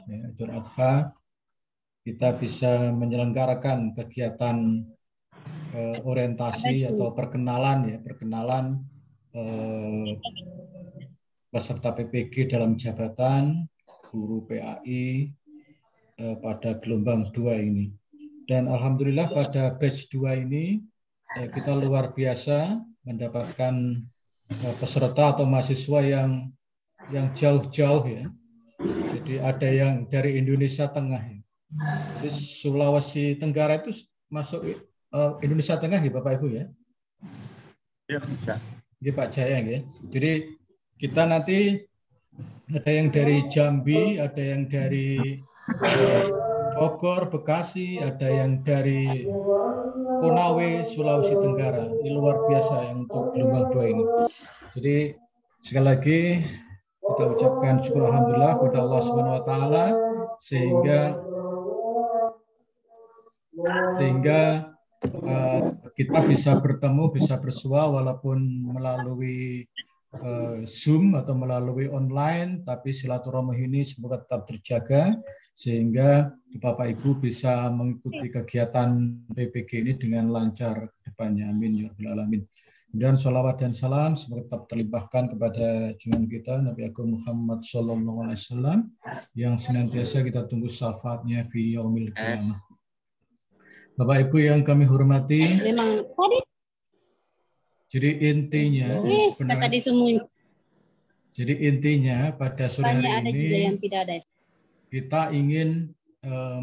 ya, Idul Adha, kita bisa menyelenggarakan kegiatan orientasi atau perkenalan eh, peserta PPG dalam jabatan guru PAI pada gelombang 2 ini. Dan alhamdulillah pada batch 2 ini kita luar biasa mendapatkan peserta atau mahasiswa yang jauh-jauh ya. Jadi ada yang dari Indonesia Tengah ya. Jadi Sulawesi Tenggara itu masuk Indonesia Tengah ya Bapak Ibu ya. Ya, bisa. Ya Pak Jaya ya. Jadi kita nanti ada yang dari Jambi, ada yang dari Bogor, Bekasi, ada yang dari Konawe, Sulawesi Tenggara. Ini luar biasa yang untuk gelombang 2 ini. Jadi sekali lagi kita ucapkan syukur alhamdulillah kepada Allah Subhanahu wa taala sehingga kita bisa bertemu, bisa bersua walaupun melalui Zoom atau melalui online, tapi silaturahmi ini semoga tetap terjaga sehingga Bapak Ibu bisa mengikuti kegiatan PPG ini dengan lancar ke depannya. Amin ya rabbal alamin. Dan sholawat dan salam semoga tetap terlimpahkan kepada junjungan kita Nabi Agung Muhammad SAW yang senantiasa kita tunggu syafaatnya fi yaumil qiyamah. Bapak Ibu yang kami hormati, jadi intinya sebenarnya, jadi intinya pada sore hari ini kita ingin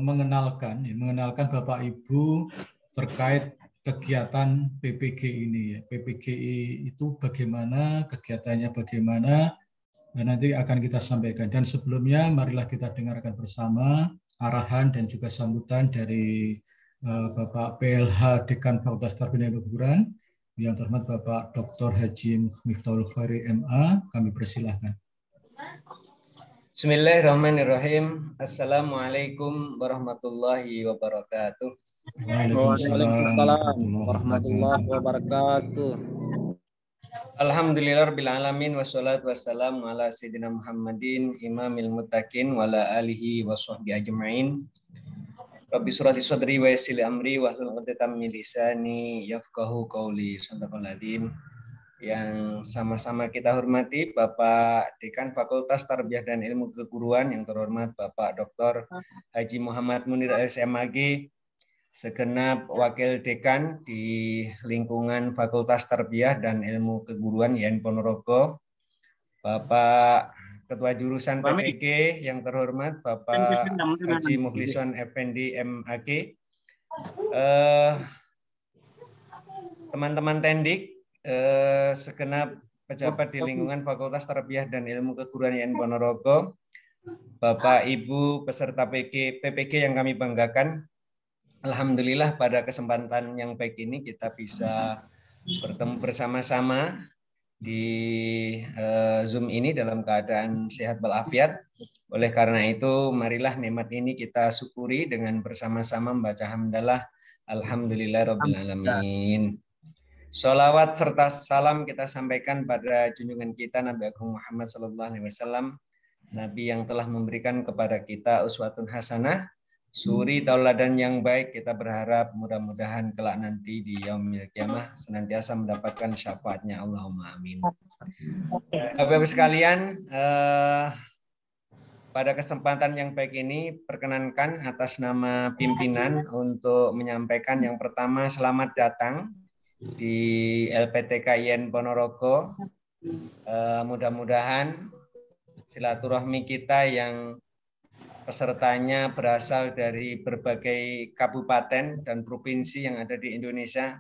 mengenalkan Bapak Ibu terkait kegiatan PPG ini ya. PPGI itu bagaimana, kegiatannya bagaimana, dan nanti akan kita sampaikan. Dan sebelumnya marilah kita dengarkan bersama arahan dan juga sambutan dari Bapak PLH Dekan Fakultas Tarbiyah dan Keguruan yang terhormat Bapak Dr. Haji Miftahul Khairy MA. Kami persilahkan. Bismillahirrahmanirrahim. Assalamualaikum warahmatullahi wabarakatuh. Waalaikumsalam warahmatullahi wabarakatuh. Alhamdulillahirabbil alamin wassalatu wassalamu ala sayyidina Muhammadin imamil muttaqin wa ala alihi washabbihi ajmain. Rabbi surah sadri wa yassir amri wahlul 'uqdatam min lisani yafqahu qawli. Shadaqal adzim. Yang sama-sama kita hormati Bapak Dekan Fakultas Tarbiyah dan Ilmu Keguruan yang terhormat Bapak Dr. Haji Muhammad Munir SMAG, segenap wakil dekan di lingkungan Fakultas Tarbiyah dan Ilmu Keguruan YN Ponorogo, Bapak Ketua Jurusan PPG yang terhormat Bapak Haji Mukhlison Effendi MAG, teman-teman tendik, segenap pejabat di lingkungan Fakultas Tarbiyah dan Ilmu Keguruan YN Ponorogo, Bapak Ibu peserta PPG yang kami banggakan. Alhamdulillah pada kesempatan yang baik ini kita bisa bertemu bersama-sama di Zoom ini dalam keadaan sehat walafiat. Oleh karena itu marilah nikmat ini kita syukuri dengan bersama-sama membaca hamdalah alhamdulillahirabbil alamin. Sholawat serta salam kita sampaikan pada junjungan kita Nabi Agung Muhammad SAW, Nabi yang telah memberikan kepada kita uswatun hasanah, suri tauladan yang baik. Kita berharap mudah-mudahan kelak nanti di yaumil qiyamah senantiasa mendapatkan syafaatnya. Allahumma amin. Bapak-Ibu sekalian, pada kesempatan yang baik ini perkenankan atas nama pimpinan untuk menyampaikan yang pertama selamat datang di LPTK YN Ponorogo. Mudah-mudahan silaturahmi kita yang pesertanya berasal dari berbagai kabupaten dan provinsi yang ada di Indonesia.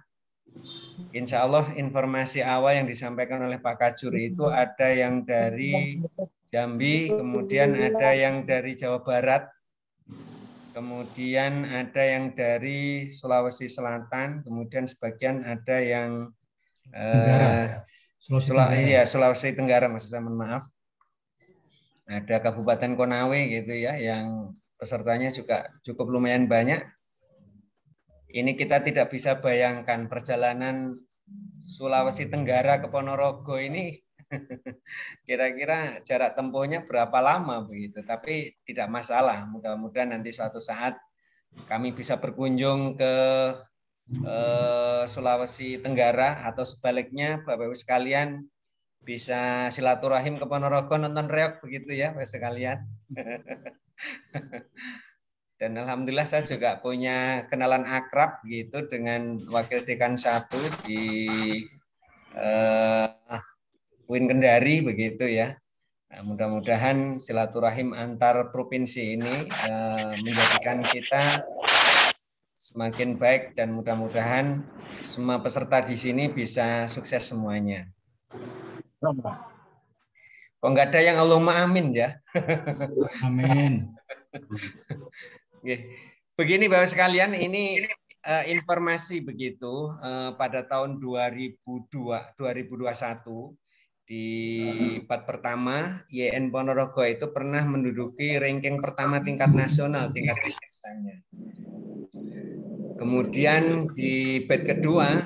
Insya Allah informasi awal yang disampaikan oleh Pak Kajur itu ada yang dari Jambi, kemudian ada yang dari Jawa Barat, kemudian ada yang dari Sulawesi Selatan, kemudian sebagian ada yang Sulawesi Tenggara, maksud saya, mohon maaf. Ada Kabupaten Konawe gitu ya, yang pesertanya juga cukup lumayan banyak. Ini kita tidak bisa bayangkan perjalanan Sulawesi Tenggara ke Ponorogo ini Kira-kira jarak tempuhnya berapa lama begitu, tapi tidak masalah. Mudah-mudahan nanti suatu saat kami bisa berkunjung ke Sulawesi Tenggara atau sebaliknya Bapak Ibu sekalian bisa silaturahim ke Ponorogo nonton reog begitu ya Bapak sekalian. Dan alhamdulillah saya juga punya kenalan akrab gitu dengan Wakil Dekan 1 di UIN Kendari begitu ya. Nah, mudah-mudahan silaturahim antar provinsi ini menjadikan kita semakin baik dan mudah-mudahan semua peserta di sini bisa sukses semuanya. Kok nggak ada yang Allahumma amin ya? Amin. Begini Bapak sekalian, ini informasi begitu pada tahun 2021 di part pertama YN Ponorogo itu pernah menduduki ranking pertama tingkat nasional tingkat desanya. Kemudian di batch kedua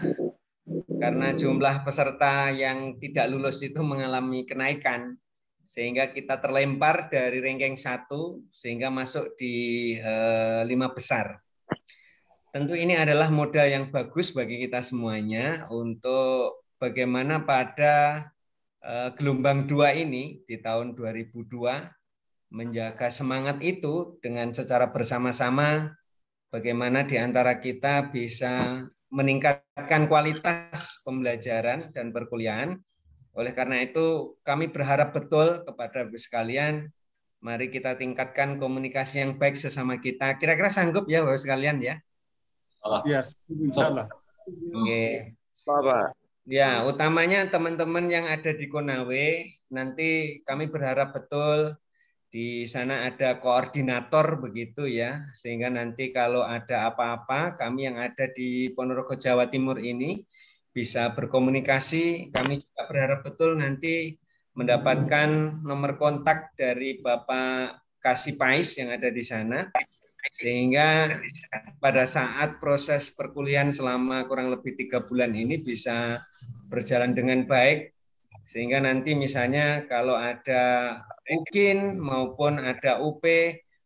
karena jumlah peserta yang tidak lulus itu mengalami kenaikan sehingga kita terlempar dari ranking 1 sehingga masuk di 5 besar. Tentu ini adalah modal yang bagus bagi kita semuanya untuk bagaimana pada gelombang 2 ini di tahun 2002 menjaga semangat itu dengan secara bersama-sama bagaimana di antara kita bisa meningkatkan kualitas pembelajaran dan perkuliahan. Oleh karena itu kami berharap betul kepada Bapak sekalian, mari kita tingkatkan komunikasi yang baik sesama kita. Kira-kira sanggup ya Bapak sekalian ya? Iya, insyaallah. Oke. Ya, utamanya teman-teman yang ada di Konawe, nanti kami berharap betul di sana ada koordinator begitu ya, sehingga nanti kalau ada apa-apa, kami yang ada di Ponorogo Jawa Timur ini bisa berkomunikasi. Kami juga berharap betul nanti mendapatkan nomor kontak dari Bapak Kasipais yang ada di sana, sehingga pada saat proses perkuliahan selama kurang lebih 3 bulan ini bisa berjalan dengan baik, sehingga nanti misalnya kalau ada UKIN maupun ada UP,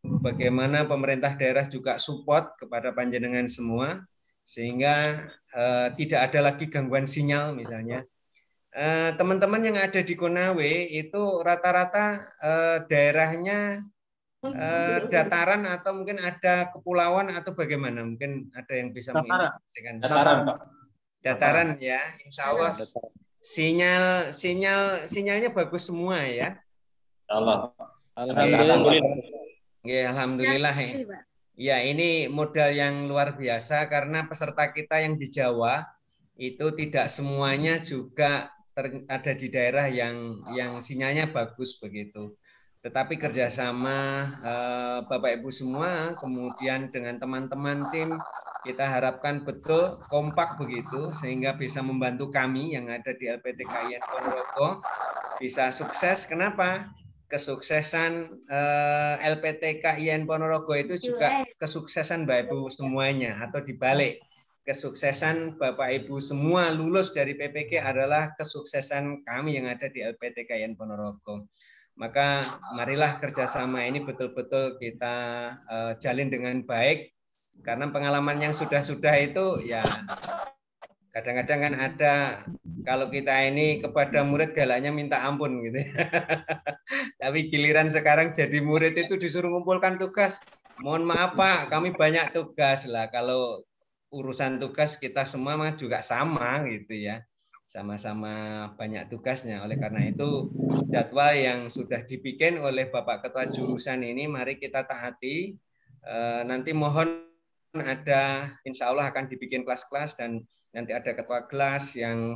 bagaimana pemerintah daerah juga support kepada panjenengan semua, sehingga tidak ada lagi gangguan sinyal misalnya. Teman-teman yang ada di Konawe itu rata-rata daerahnya dataran atau mungkin ada kepulauan atau bagaimana? Mungkin ada yang bisa menginformasikan. Dataran ya, insya Allah sinyalnya bagus semua ya. Alhamdulillah. Ya, alhamdulillah. Ya, ini modal yang luar biasa karena peserta kita yang di Jawa itu tidak semuanya juga ada di daerah yang sinyalnya bagus begitu. Tetapi kerjasama Bapak Ibu semua, kemudian dengan teman-teman tim, kita harapkan betul kompak begitu, sehingga bisa membantu kami yang ada di LPTK IN Ponorogo bisa sukses. Kenapa? Kesuksesan LPTK IN Ponorogo itu juga kesuksesan Bapak Ibu semuanya, atau dibalik. Kesuksesan Bapak Ibu semua lulus dari PPK adalah kesuksesan kami yang ada di LPTK IN Ponorogo. Maka marilah kerjasama ini betul-betul kita jalin dengan baik, karena pengalaman yang sudah-sudah itu ya kadang-kadang kan ada, kalau kita ini kepada murid galaknya minta ampun gitu. Tapi giliran sekarang jadi murid itu disuruh ngumpulkan tugas. Mohon maaf Pak, kami banyak tugas lah. Kalau urusan tugas kita semua juga sama gitu ya. Sama-sama banyak tugasnya. Oleh karena itu jadwal yang sudah dibikin oleh Bapak Ketua Jurusan ini mari kita taati. Nanti mohon ada, insya Allah akan dibikin kelas-kelas dan nanti ada ketua kelas yang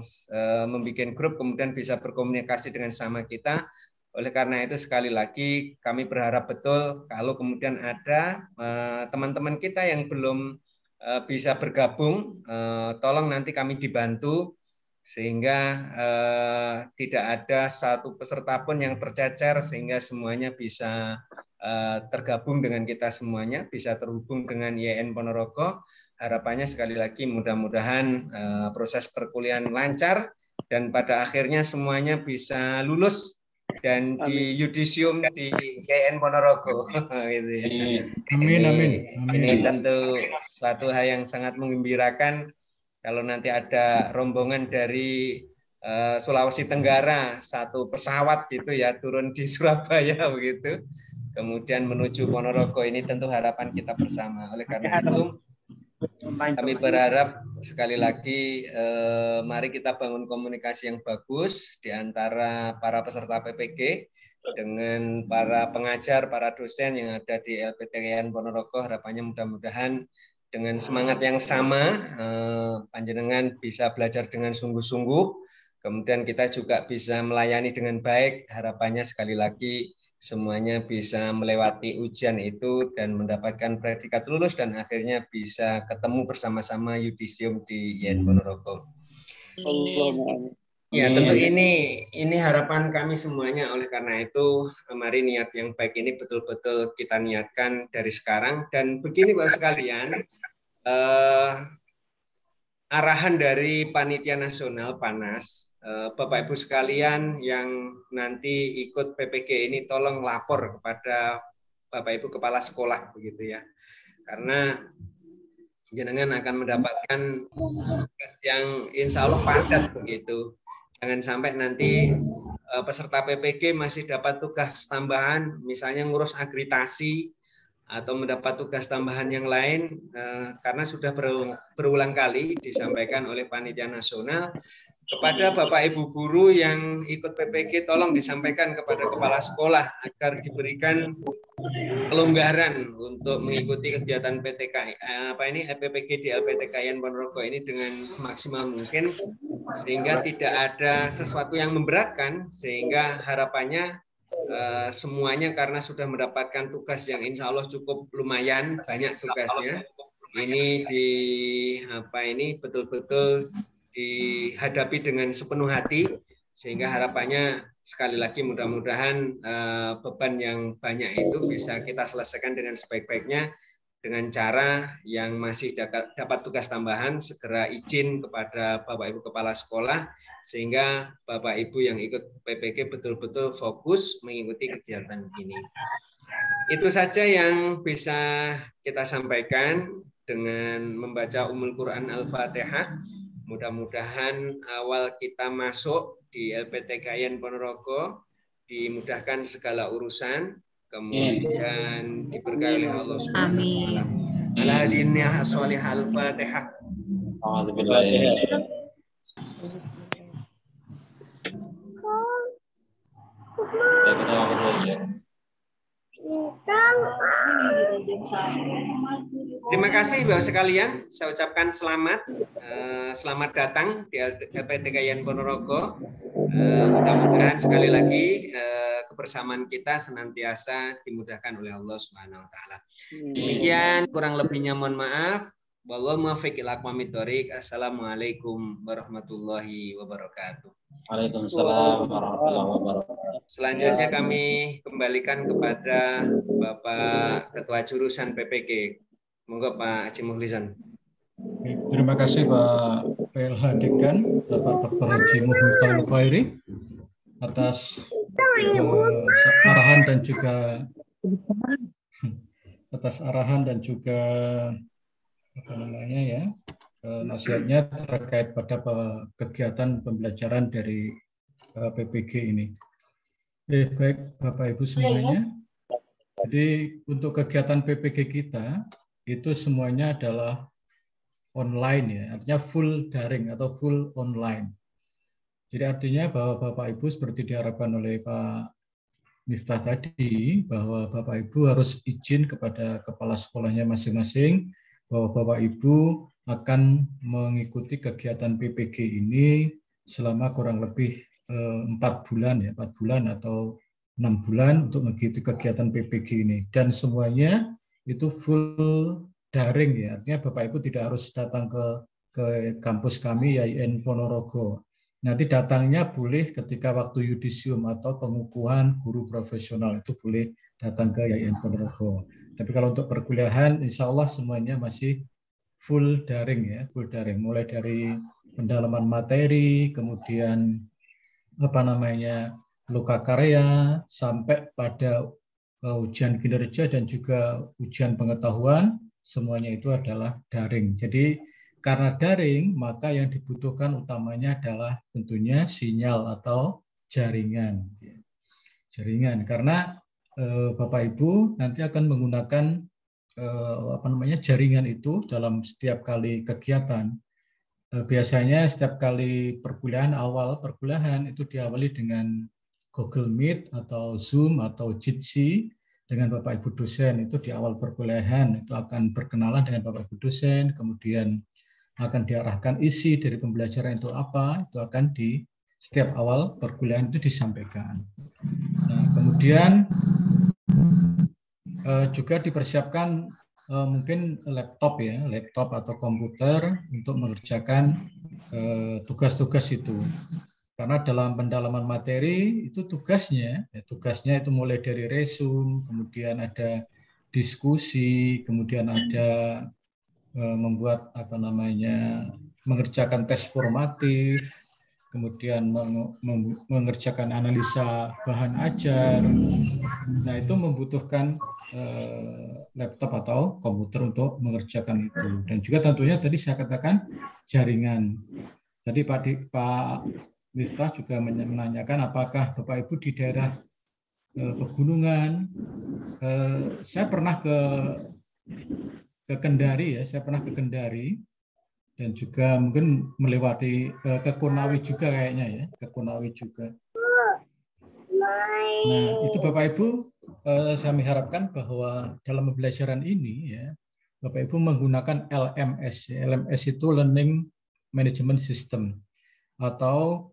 membuat grup kemudian bisa berkomunikasi dengan sama kita. Oleh karena itu sekali lagi kami berharap betul kalau kemudian ada teman-teman kita yang belum bisa bergabung, tolong nanti kami dibantu sehingga tidak ada satu peserta pun yang tercecer, sehingga semuanya bisa tergabung dengan kita semuanya, bisa terhubung dengan YN Ponorogo. Harapannya sekali lagi mudah-mudahan proses perkuliahan lancar dan pada akhirnya semuanya bisa lulus dan di yudisium di IAIN Ponorogo. Gitu ya. Ini tentu suatu hal yang sangat menggembirakan kalau nanti ada rombongan dari Sulawesi Tenggara, satu pesawat gitu ya turun di Surabaya begitu, kemudian menuju Ponorogo. Ini tentu harapan kita bersama. Oleh karena itu kami berharap sekali lagi mari kita bangun komunikasi yang bagus di antara para peserta PPG dengan para pengajar, para dosen yang ada di LPTKIN Ponorogo. Harapannya mudah-mudahan dengan semangat yang sama panjenengan bisa belajar dengan sungguh-sungguh, kemudian kita juga bisa melayani dengan baik. Harapannya sekali lagi semuanya bisa melewati ujian itu dan mendapatkan predikat lulus dan akhirnya bisa ketemu bersama-sama yudisium di IAIN Ponorogo. Ya, tentu ini harapan kami semuanya. Oleh karena itu, mari niat yang baik ini betul-betul kita niatkan dari sekarang. Dan begini Bapak sekalian, arahan dari Panitia Nasional PANAS, Bapak Ibu sekalian yang nanti ikut PPG ini tolong lapor kepada Bapak Ibu Kepala Sekolah begitu ya. Karena jenengan akan mendapatkan tugas yang insya Allah padat begitu. Jangan sampai nanti peserta PPG masih dapat tugas tambahan, misalnya ngurus agritasi atau mendapat tugas tambahan yang lain, karena sudah berulang kali disampaikan oleh Panitia Nasional kepada Bapak Ibu guru yang ikut PPG, tolong disampaikan kepada kepala sekolah agar diberikan kelonggaran untuk mengikuti kegiatan PPG di LPTKIN Ponorogo ini dengan semaksimal mungkin, sehingga tidak ada sesuatu yang memberatkan, sehingga harapannya semuanya karena sudah mendapatkan tugas yang insya Allah cukup lumayan banyak tugasnya, ini betul-betul dihadapi dengan sepenuh hati, sehingga harapannya sekali lagi mudah-mudahan beban yang banyak itu bisa kita selesaikan dengan sebaik-baiknya dengan cara yang masih dapat tugas tambahan segera izin kepada Bapak Ibu Kepala Sekolah, sehingga Bapak Ibu yang ikut PPG betul-betul fokus mengikuti kegiatan ini. Itu saja yang bisa kita sampaikan dengan membaca Ummul Quran Al-Fatihah. Mudah-mudahan awal kita masuk di LPTKIN Ponorogo dimudahkan segala urusan, kemudian diberkahi oleh Allah Subhanahu wa taala. Al-hadiniyah sholihal Fatihah. Terima kasih Bapak sekalian, saya ucapkan selamat datang di LPTKIN Ponorogo. Mudah-mudahan sekali lagi kebersamaan kita senantiasa dimudahkan oleh Allah Subhanahu wa taala. Demikian, kurang lebihnya mohon maaf. Wallahu muwaffiq ila aqwamit thoriq. Assalamualaikum warahmatullahi wabarakatuh. Waalaikumsalam warahmatullahi wabarakatuh. Selanjutnya kami kembalikan kepada Bapak Ketua Jurusan PPG. Monggo Pak Haji Mukhlisan. Terima kasih Pak PLH Dekan, Bapak Dr. Haji Mukhlisan Khairi atas arahan dan juga nasihatnya terkait pada kegiatan pembelajaran dari PPG ini. Baik Bapak Ibu semuanya. Jadi untuk kegiatan PPG kita itu semuanya adalah online ya, artinya full daring atau full online. Jadi artinya bahwa Bapak Ibu seperti diharapkan oleh Pak Miftah tadi, bahwa Bapak Ibu harus izin kepada kepala sekolahnya masing-masing, bahwa Bapak Ibu akan mengikuti kegiatan PPG ini selama kurang lebih 4 bulan ya, 4 bulan atau 6 bulan untuk mengikuti kegiatan PPG ini. Dan semuanya itu full daring ya, artinya Bapak Ibu tidak harus datang ke kampus kami IAIN Ponorogo. Nanti datangnya boleh ketika waktu yudisium atau pengukuhan guru profesional, itu boleh datang ke IAIN Ponorogo. Tapi kalau untuk perkuliahan insya Allah semuanya masih full daring ya, full daring. Mulai dari pendalaman materi, kemudian luka karya, sampai pada ujian kinerja dan juga ujian pengetahuan, semuanya itu adalah daring. Jadi karena daring, maka yang dibutuhkan utamanya adalah tentunya sinyal atau jaringan. Jaringan, karena Bapak Ibu nanti akan menggunakan jaringan itu dalam setiap kali kegiatan. Biasanya setiap kali awal perkuliahan itu diawali dengan Google Meet atau Zoom atau Jitsi dengan Bapak Ibu dosen. Itu di awal perkuliahan itu akan berkenalan dengan Bapak Ibu dosen, kemudian akan diarahkan isi dari pembelajaran itu apa, itu akan di setiap awal perkuliahan itu disampaikan. Nah, kemudian juga dipersiapkan mungkin laptop atau komputer untuk mengerjakan tugas-tugas itu. Karena dalam pendalaman materi itu tugasnya itu mulai dari resume, kemudian ada diskusi, kemudian ada membuat mengerjakan tes formatif, kemudian mengerjakan analisa bahan ajar. Nah, itu membutuhkan laptop atau komputer untuk mengerjakan itu. Dan juga tentunya tadi saya katakan jaringan. Tadi Pak Miftah juga menanyakan apakah Bapak Ibu di daerah pegunungan. Saya pernah ke Kendari ya, saya pernah ke Kendari dan juga mungkin melewati ke Konawe juga kayaknya ya, ke Konawe juga. Nah, itu Bapak Ibu saya mengharapkan bahwa dalam pembelajaran ini ya, Bapak Ibu menggunakan LMS. LMS itu Learning Management System atau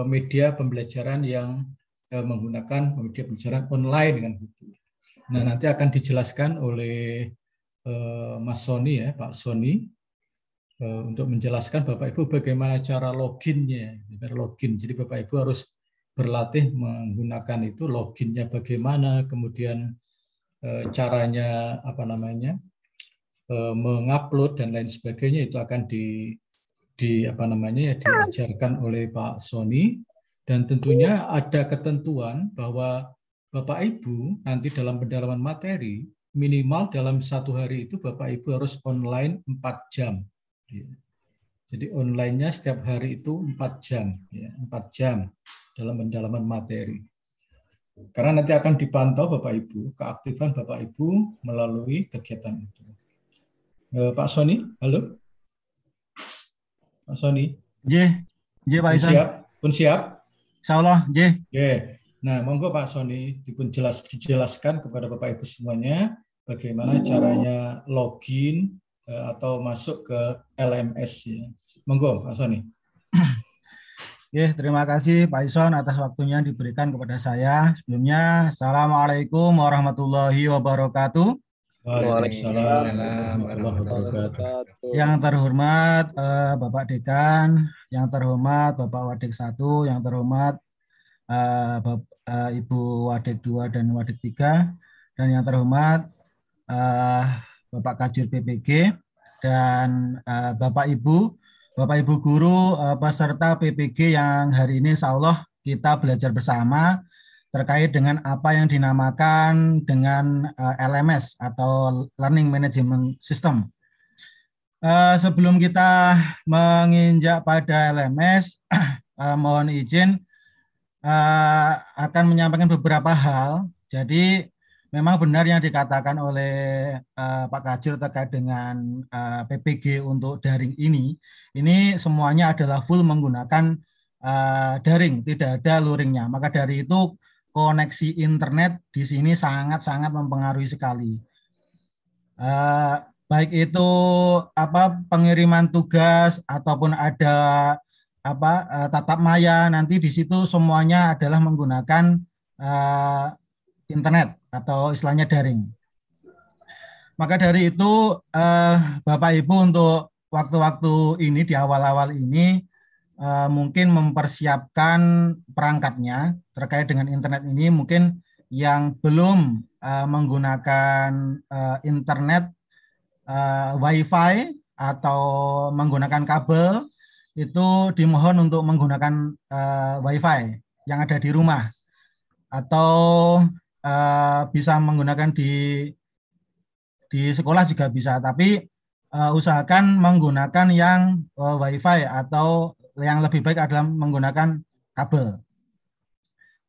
media pembelajaran yang menggunakan media pembelajaran online dengan gitu. Nah, nanti akan dijelaskan oleh Mas Sony ya, Pak Sony, untuk menjelaskan Bapak Ibu bagaimana cara loginnya. Jadi Bapak Ibu harus berlatih menggunakan itu, loginnya bagaimana, kemudian caranya mengupload dan lain sebagainya itu akan diajarkan oleh Pak Sony. Dan tentunya ada ketentuan bahwa Bapak Ibu nanti dalam pendalaman materi minimal dalam satu hari itu Bapak Ibu harus online 4 jam. Jadi online-nya setiap hari itu 4 jam, ya, 4 jam dalam pendalaman materi. Karena nanti akan dipantau Bapak Ibu, keaktifan Bapak Ibu melalui kegiatan itu. Pak Sony, halo? Pak Sony? Pak Isan. Pun siap? Insyaallah, Oke. Nah, monggo Pak Sony dijelaskan kepada Bapak Ibu semuanya bagaimana caranya login atau masuk ke LMS ya. Monggo Pak Sony. Terima kasih Pak Ison atas waktunya diberikan kepada saya. Sebelumnya, Assalamualaikum warahmatullahi wabarakatuh. Waalaikumsalam warahmatullahi wabarakatuh. Yang terhormat Bapak Dekan, yang terhormat Bapak Wadik 1, yang terhormat Ibu Wadik 2 dan Wadik 3, dan yang terhormat Bapak Kajur PPG, dan Bapak Ibu guru peserta PPG yang hari ini insya Allah kita belajar bersama terkait dengan apa yang dinamakan dengan LMS atau Learning Management System. Sebelum kita menginjak pada LMS, mohon izin akan menyampaikan beberapa hal. Jadi memang benar yang dikatakan oleh Pak Kajur terkait dengan PPG untuk daring ini semuanya adalah full menggunakan daring, tidak ada luringnya. Maka dari itu koneksi internet di sini sangat-sangat mempengaruhi sekali. Baik itu pengiriman tugas ataupun ada tatap maya, nanti di situ semuanya adalah menggunakan internet atau istilahnya daring. Maka dari itu Bapak Ibu untuk waktu-waktu ini di awal-awal ini mungkin mempersiapkan perangkatnya terkait dengan internet ini. Mungkin yang belum menggunakan internet WiFi atau menggunakan kabel itu dimohon untuk menggunakan WiFi yang ada di rumah atau bisa menggunakan di sekolah juga bisa, tapi usahakan menggunakan yang WiFi atau yang lebih baik adalah menggunakan kabel.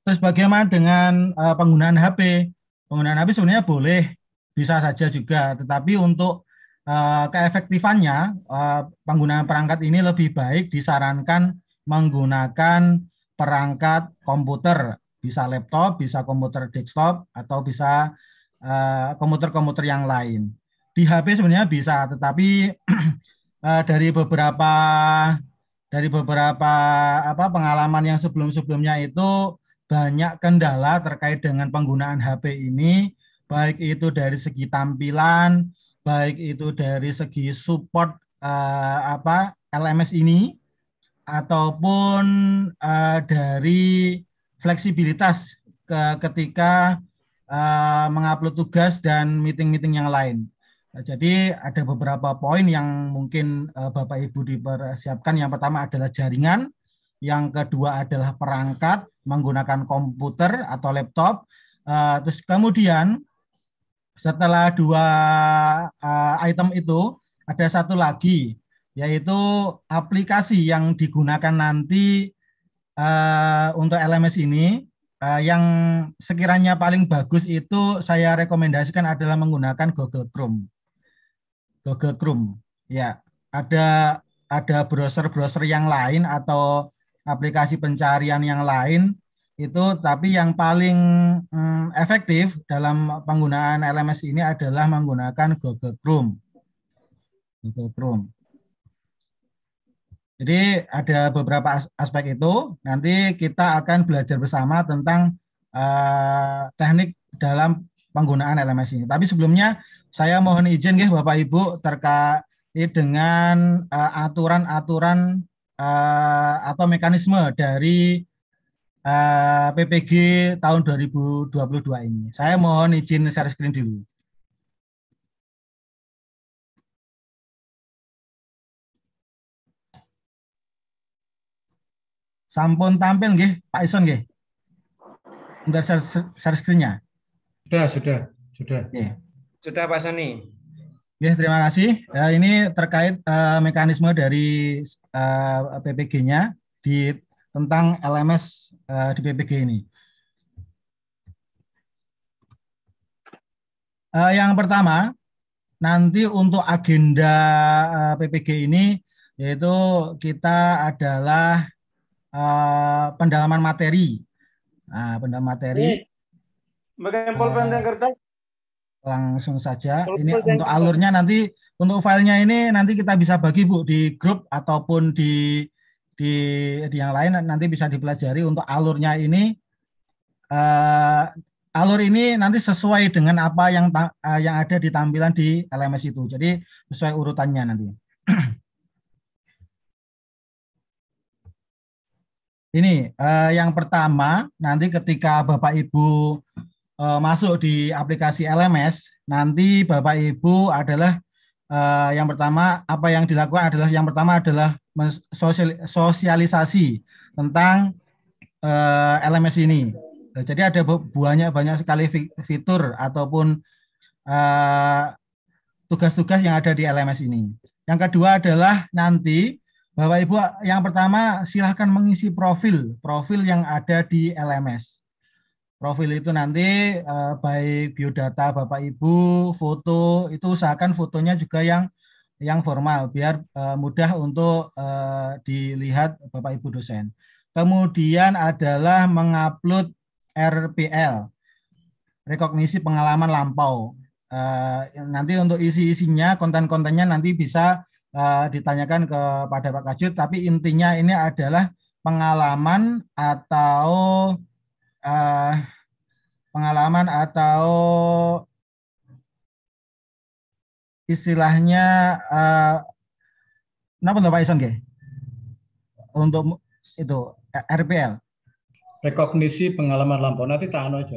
Terus bagaimana dengan penggunaan HP? Penggunaan HP sebenarnya boleh, bisa saja juga, tetapi untuk keefektifannya penggunaan perangkat ini lebih baik disarankan menggunakan perangkat komputer, bisa laptop, bisa komputer desktop, atau bisa komputer-komputer yang lain. Di HP sebenarnya bisa, tetapi dari beberapa pengalaman yang sebelum-sebelumnya itu banyak kendala terkait dengan penggunaan HP ini, baik itu dari segi tampilan, baik itu dari segi support LMS ini, ataupun dari fleksibilitas ketika mengupload tugas dan meeting-meeting yang lain. Jadi ada beberapa poin yang mungkin Bapak Ibu dipersiapkan. Yang pertama adalah jaringan, yang kedua adalah perangkat menggunakan komputer atau laptop. Terus kemudian setelah dua item itu ada satu lagi, yaitu aplikasi yang digunakan nanti untuk LMS ini. Yang sekiranya paling bagus itu saya rekomendasikan adalah menggunakan Google Chrome. Google Chrome, ya, ada browser-browser yang lain atau aplikasi pencarian yang lain itu, tapi yang paling efektif dalam penggunaan LMS ini adalah menggunakan Google Chrome. Google Chrome. Jadi ada beberapa aspek itu. Nanti kita akan belajar bersama tentang teknik dalam penggunaan LMS ini. Tapi sebelumnya saya mohon izin Bapak Ibu terkait dengan aturan-aturan atau mekanisme dari PPG tahun 2022 ini. Saya mohon izin share screen dulu. Sampun tampil nggih, Pak Ison nggih. Bentar share screen-nya. Sudah. Oke. Sudah Pak Sani. Oke, terima kasih. Ini terkait mekanisme dari PPG-nya tentang LMS di PPG ini. Yang pertama, nanti untuk agenda PPG ini yaitu kita adalah pendalaman materi. Nah, pendalaman materi. Langsung saja. Ini untuk alurnya nanti, untuk filenya ini nanti kita bisa bagi Bu di grup ataupun di yang lain, nanti bisa dipelajari. Untuk alurnya ini, alur ini nanti sesuai dengan apa yang ada di tampilan di LMS itu. Jadi sesuai urutannya nanti. Ini yang pertama, nanti ketika Bapak Ibu masuk di aplikasi LMS, nanti Bapak Ibu adalah yang pertama, apa yang dilakukan adalah yang pertama adalah sosialisasi tentang LMS ini. Jadi ada banyak sekali fitur ataupun tugas-tugas yang ada di LMS ini. Yang kedua adalah nanti Bapak Ibu, yang pertama silahkan mengisi profil yang ada di LMS. Profil itu nanti baik biodata Bapak Ibu, foto, itu usahakan fotonya juga yang formal biar mudah untuk dilihat Bapak Ibu dosen. Kemudian adalah mengupload RPL, rekognisi pengalaman lampau. Nanti untuk isi-isinya, konten-kontennya nanti bisa ditanyakan kepada Pak Kajur, tapi intinya ini adalah pengalaman atau istilahnya kenapa Pak Ison untuk itu RPL, rekognisi pengalaman lampau, nanti tak aja.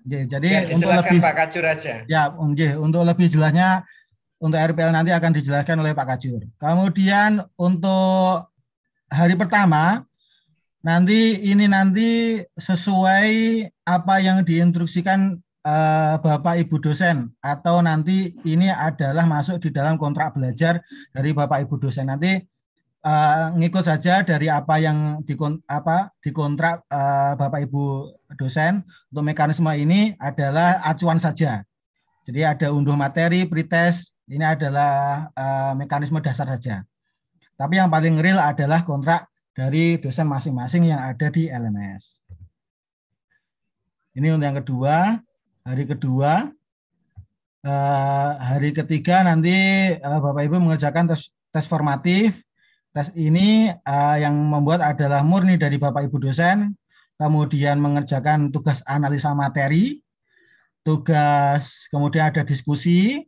Jadi ya, untuk lebih Pak Kajur aja. Ya, untuk lebih jelasnya untuk RPL nanti akan dijelaskan oleh Pak Kajur. Kemudian untuk hari pertama, nanti sesuai apa yang diinstruksikan Bapak Ibu dosen, atau nanti ini adalah masuk di dalam kontrak belajar dari Bapak Ibu dosen. Nanti ngikut saja dari apa yang dikontrak Bapak Ibu dosen. Untuk mekanisme ini adalah acuan saja. Jadi ada unduh materi, pretest, ini adalah mekanisme dasar saja. Tapi yang paling real adalah kontrak dari dosen masing-masing yang ada di LMS. Ini untuk yang kedua. Hari kedua. Hari ketiga nanti Bapak Ibu mengerjakan tes formatif. Tes ini yang membuat adalah murni dari Bapak Ibu dosen, kemudian mengerjakan tugas analisa materi, kemudian ada diskusi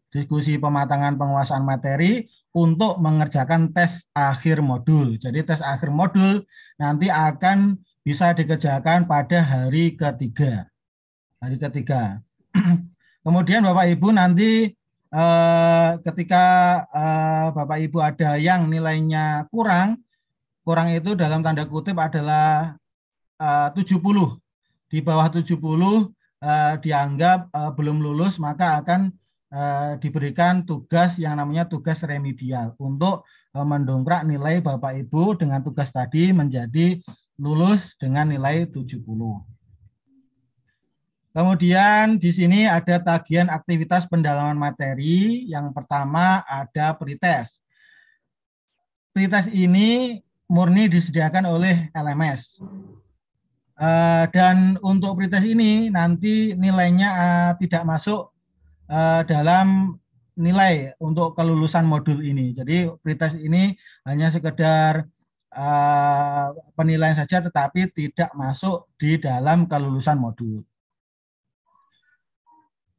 pematangan penguasaan materi untuk mengerjakan tes akhir modul. Jadi tes akhir modul nanti akan bisa dikerjakan pada hari ketiga. Kemudian Bapak Ibu nanti ketika Bapak Ibu ada yang nilainya kurang itu dalam tanda kutip adalah 70. Di bawah 70 dianggap belum lulus, maka akan diberikan tugas yang namanya tugas remedial untuk mendongkrak nilai Bapak Ibu dengan tugas tadi menjadi lulus dengan nilai 70. Kemudian di sini ada tagihan aktivitas pendalaman materi. Yang pertama ada pretest. Pretest ini murni disediakan oleh LMS. Dan untuk pretest ini nanti nilainya tidak masuk dalam nilai untuk kelulusan modul ini. Jadi pretest ini hanya sekedar penilaian saja, tetapi tidak masuk di dalam kelulusan modul.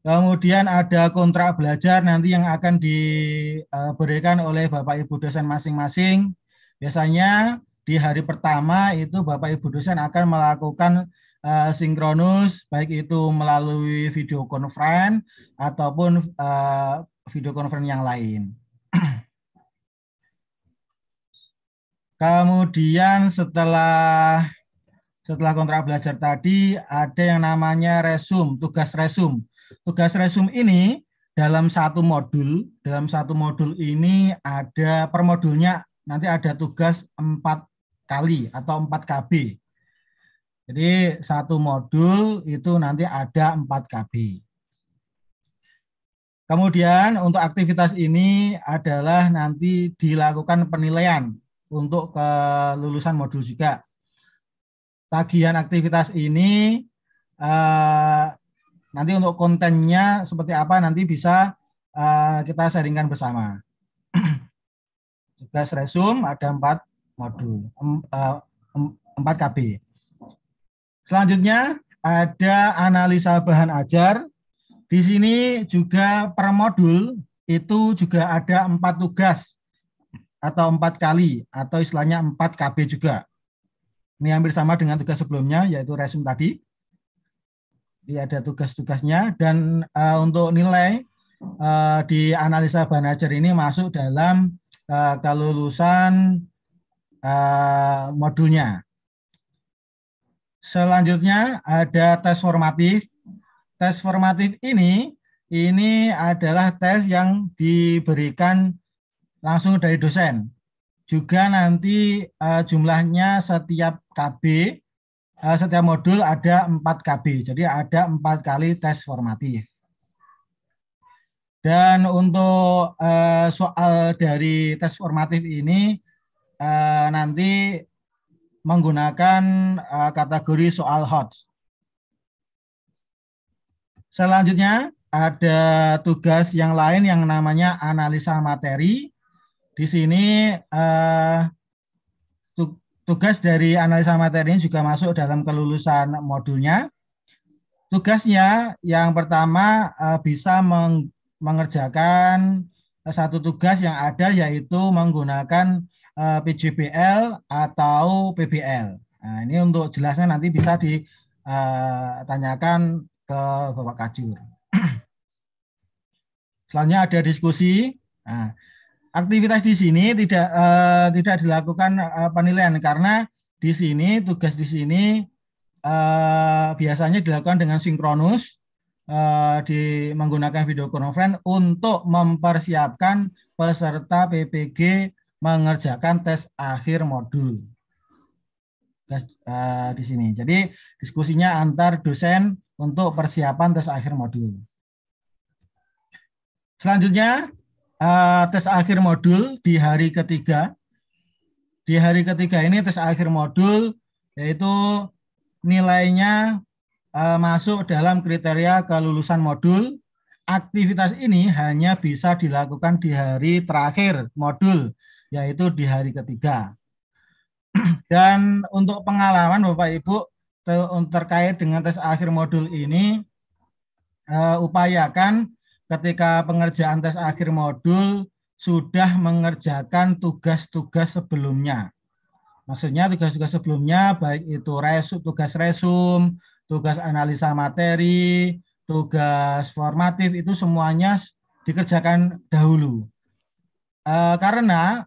Kemudian ada kontrak belajar nanti yang akan diberikan oleh Bapak Ibu dosen masing-masing. Biasanya di hari pertama itu Bapak Ibu dosen akan melakukan sinkronus, baik itu melalui video conference ataupun video conference yang lain. Kemudian setelah kontrak belajar tadi ada yang namanya resum, tugas resum. Tugas resum ini dalam satu modul ini ada per modulnya nanti ada tugas 4 kali atau 4 KB. Jadi satu modul itu nanti ada 4 KB. Kemudian untuk aktivitas ini adalah nanti dilakukan penilaian untuk kelulusan modul juga. Tagihan aktivitas ini nanti untuk kontennya seperti apa nanti bisa kita sharingkan bersama. Tugas resum ada 4 modul, 4 KB. Selanjutnya ada analisa bahan ajar. Di sini juga per modul itu juga ada 4 tugas atau 4 kali atau istilahnya 4 KB juga. Ini hampir sama dengan tugas sebelumnya yaitu resum tadi. Jadi ada tugas-tugasnya dan untuk nilai di analisa bahan ajar ini masuk dalam kelulusan modulnya. Selanjutnya ada tes formatif. Tes formatif ini adalah tes yang diberikan langsung dari dosen. Juga nanti jumlahnya setiap KB setiap modul ada 4 KB, jadi ada 4 kali tes formatif. Dan untuk soal dari tes formatif ini nanti menggunakan kategori soal hot. Selanjutnya ada tugas yang lain yang namanya analisa materi. Di sini tugas dari analisa materi ini juga masuk dalam kelulusan modulnya. Tugasnya yang pertama bisa mengerjakan satu tugas yang ada yaitu menggunakan PJBL atau PBL. Nah, ini untuk jelasnya nanti bisa ditanyakan ke Bapak Kajur. Selanjutnya ada diskusi. Nah, aktivitas di sini tidak dilakukan penilaian karena di sini tugas di sini biasanya dilakukan dengan sinkronus menggunakan video conference untuk mempersiapkan peserta PPG mengerjakan tes akhir modul. Di sini. Jadi diskusinya antar dosen untuk persiapan tes akhir modul. Selanjutnya tes akhir modul di hari ketiga. Di hari ketiga ini tes akhir modul yaitu nilainya masuk dalam kriteria kelulusan modul. Aktivitas ini hanya bisa dilakukan di hari terakhir modul, yaitu di hari ketiga. Dan untuk pengalaman Bapak Ibu terkait dengan tes akhir modul ini, upayakan ketika pengerjaan tes akhir modul sudah mengerjakan tugas-tugas sebelumnya. Maksudnya tugas-tugas sebelumnya baik itu tugas resum, tugas analisa materi, tugas formatif itu semuanya dikerjakan dahulu. Karena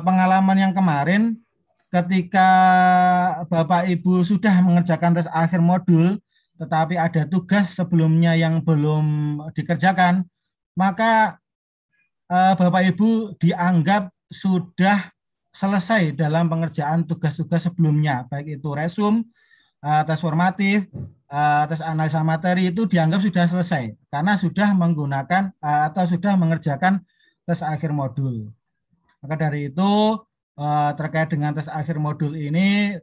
pengalaman yang kemarin ketika Bapak Ibu sudah mengerjakan tes akhir modul tetapi ada tugas sebelumnya yang belum dikerjakan, maka Bapak Ibu dianggap sudah selesai dalam pengerjaan tugas-tugas sebelumnya, baik itu resum, tes formatif, tes analisa materi itu dianggap sudah selesai karena sudah menggunakan atau sudah mengerjakan tes akhir modul. Maka dari itu terkait dengan tes akhir modul ini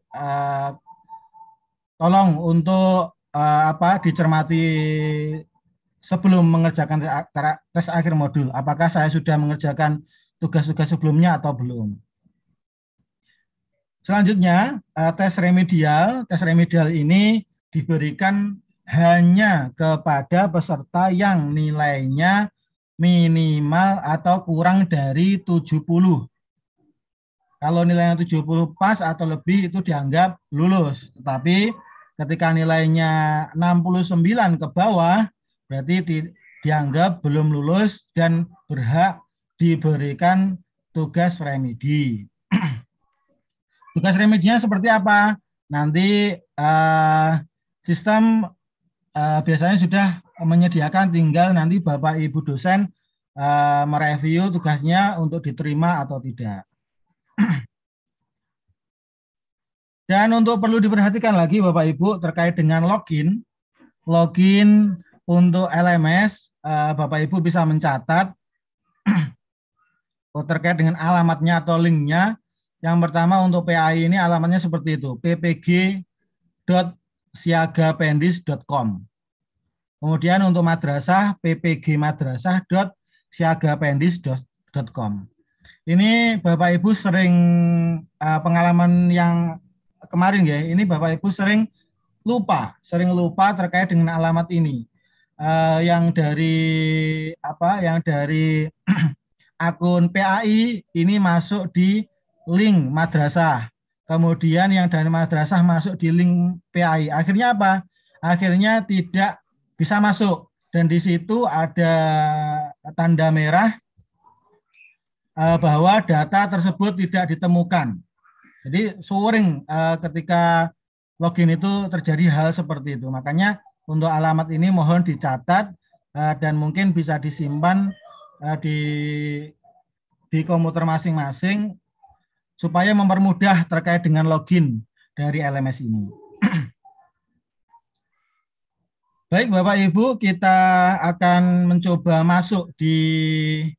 tolong untuk dicermati sebelum mengerjakan tes akhir modul. Apakah saya sudah mengerjakan tugas-tugas sebelumnya atau belum? Selanjutnya tes remedial. Tes remedial ini diberikan hanya kepada peserta yang nilainya minimal atau kurang dari 70. Kalau nilainya 70 pas atau lebih itu dianggap lulus. Tetapi ketika nilainya 69 ke bawah berarti dianggap belum lulus dan berhak diberikan tugas remedi. Tugas remedinya seperti apa? Nanti sistem biasanya sudah menyediakan, tinggal nanti Bapak Ibu dosen mereview tugasnya untuk diterima atau tidak. Dan untuk perlu diperhatikan lagi Bapak Ibu terkait dengan login untuk LMS, Bapak Ibu bisa mencatat terkait dengan alamatnya atau linknya. Yang pertama untuk PAI ini alamatnya seperti itu, ppg.siagapendis.com. Kemudian untuk madrasah, ppgmadrasah.siagapendis.com. Ini Bapak Ibu sering pengalaman yang kemarin ya, ini Bapak Ibu sering lupa terkait dengan alamat ini. Yang dari akun PAI ini masuk di link madrasah. Kemudian yang dari madrasah masuk di link PAI. Akhirnya apa? Akhirnya tidak bisa masuk. Dan di situ ada tanda merah bahwa data tersebut tidak ditemukan. Jadi sering ketika login itu terjadi hal seperti itu. Makanya untuk alamat ini mohon dicatat dan mungkin bisa disimpan di komputer masing-masing supaya mempermudah terkait dengan login dari LMS ini. Baik Bapak Ibu, kita akan mencoba masuk di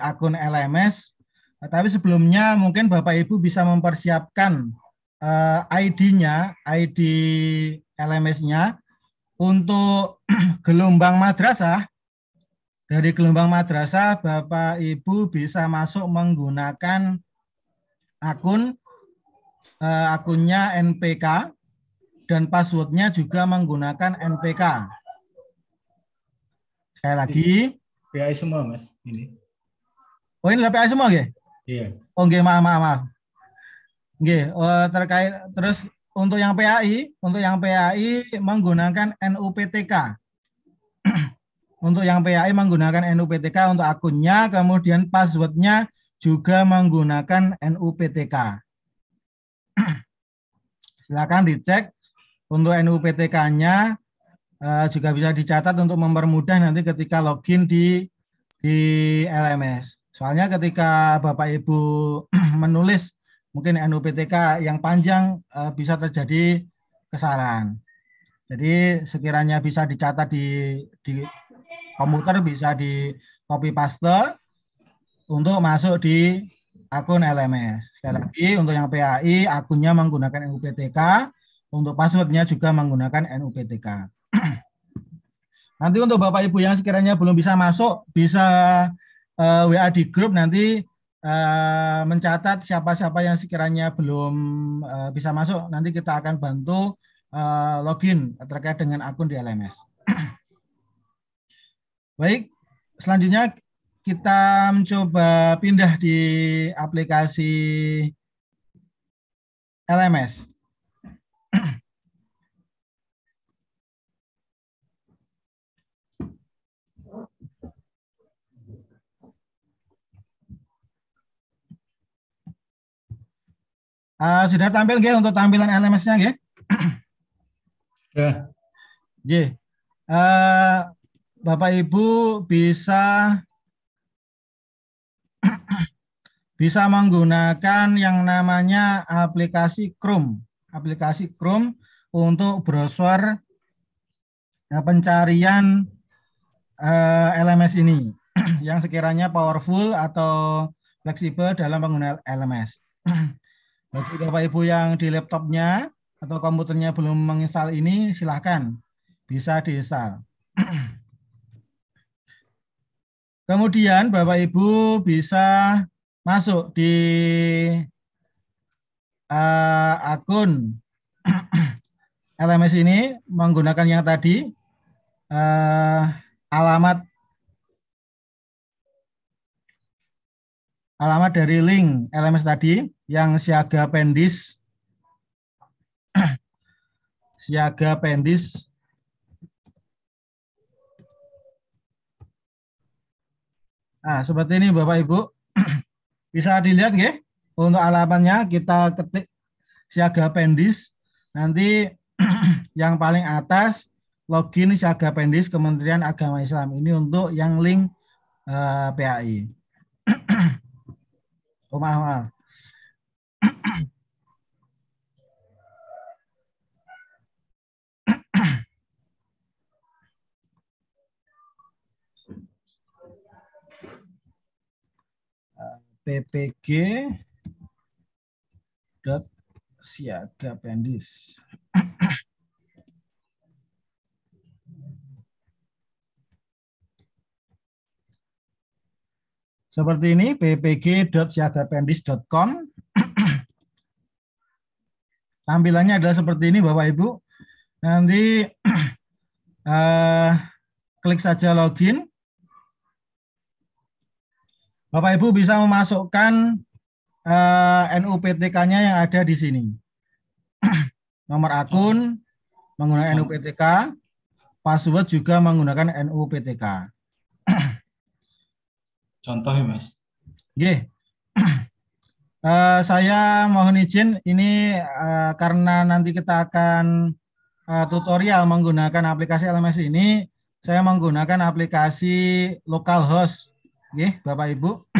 akun LMS. Tapi sebelumnya mungkin Bapak Ibu bisa mempersiapkan ID-nya, ID LMS-nya untuk gelombang madrasah. Dari gelombang madrasah Bapak Ibu bisa masuk menggunakan akunnya NPK dan passwordnya juga menggunakan NPK. Sekali lagi. PAI semua Mas ini. Oh ini PAI semua ya? Iya. Oh nggih, maaf. Nggih, terkait terus untuk yang PAI menggunakan NUPTK. Untuk yang PAI menggunakan NUPTK untuk akunnya, kemudian passwordnya juga menggunakan NUPTK. Silakan dicek untuk NUPTK-nya juga bisa dicatat untuk mempermudah nanti ketika login di LMS. Soalnya ketika Bapak Ibu menulis mungkin NUPTK yang panjang bisa terjadi kesalahan. Jadi sekiranya bisa dicatat di komputer, bisa di copy paste untuk masuk di akun LMS. Sekali lagi untuk yang PAI akunnya menggunakan NUPTK, untuk passwordnya juga menggunakan NUPTK. Nanti untuk Bapak Ibu yang sekiranya belum bisa masuk, bisa WA di grup nanti mencatat siapa-siapa yang sekiranya belum bisa masuk. Nanti kita akan bantu login terkait dengan akun di LMS. Baik, selanjutnya kita mencoba pindah di aplikasi LMS. Sudah tampil nggih untuk tampilan LMS-nya nggih? Ya. Nggih. Bapak Ibu bisa menggunakan yang namanya aplikasi Chrome. Aplikasi Chrome untuk browser pencarian LMS ini yang sekiranya powerful atau fleksibel dalam penggunaan LMS. Bagi Bapak Ibu yang di laptopnya atau komputernya belum menginstal ini, silahkan bisa diinstal. Kemudian Bapak Ibu bisa masuk di akun LMS ini menggunakan yang tadi alamat dari link LMS tadi yang siaga pendis Nah, seperti ini Bapak Ibu. Bisa dilihat nggih? Untuk alamatnya kita ketik siaga pendis. Nanti yang paling atas login siaga pendis Kementerian Agama Islam. Ini untuk yang link PAI. Oh, maaf. ppg.siagapendis. Seperti ini, ppg.siagapendis.com. Tampilannya adalah seperti ini Bapak Ibu. Nanti klik saja login. Bapak Ibu bisa memasukkan NUPTK-nya yang ada di sini. Nomor akun menggunakan NUPTK, password juga menggunakan NUPTK. Contoh ya Mas. Oke. Saya mohon izin ini karena nanti kita akan tutorial menggunakan aplikasi LMS ini, saya menggunakan aplikasi localhost. Oke, Bapak Ibu.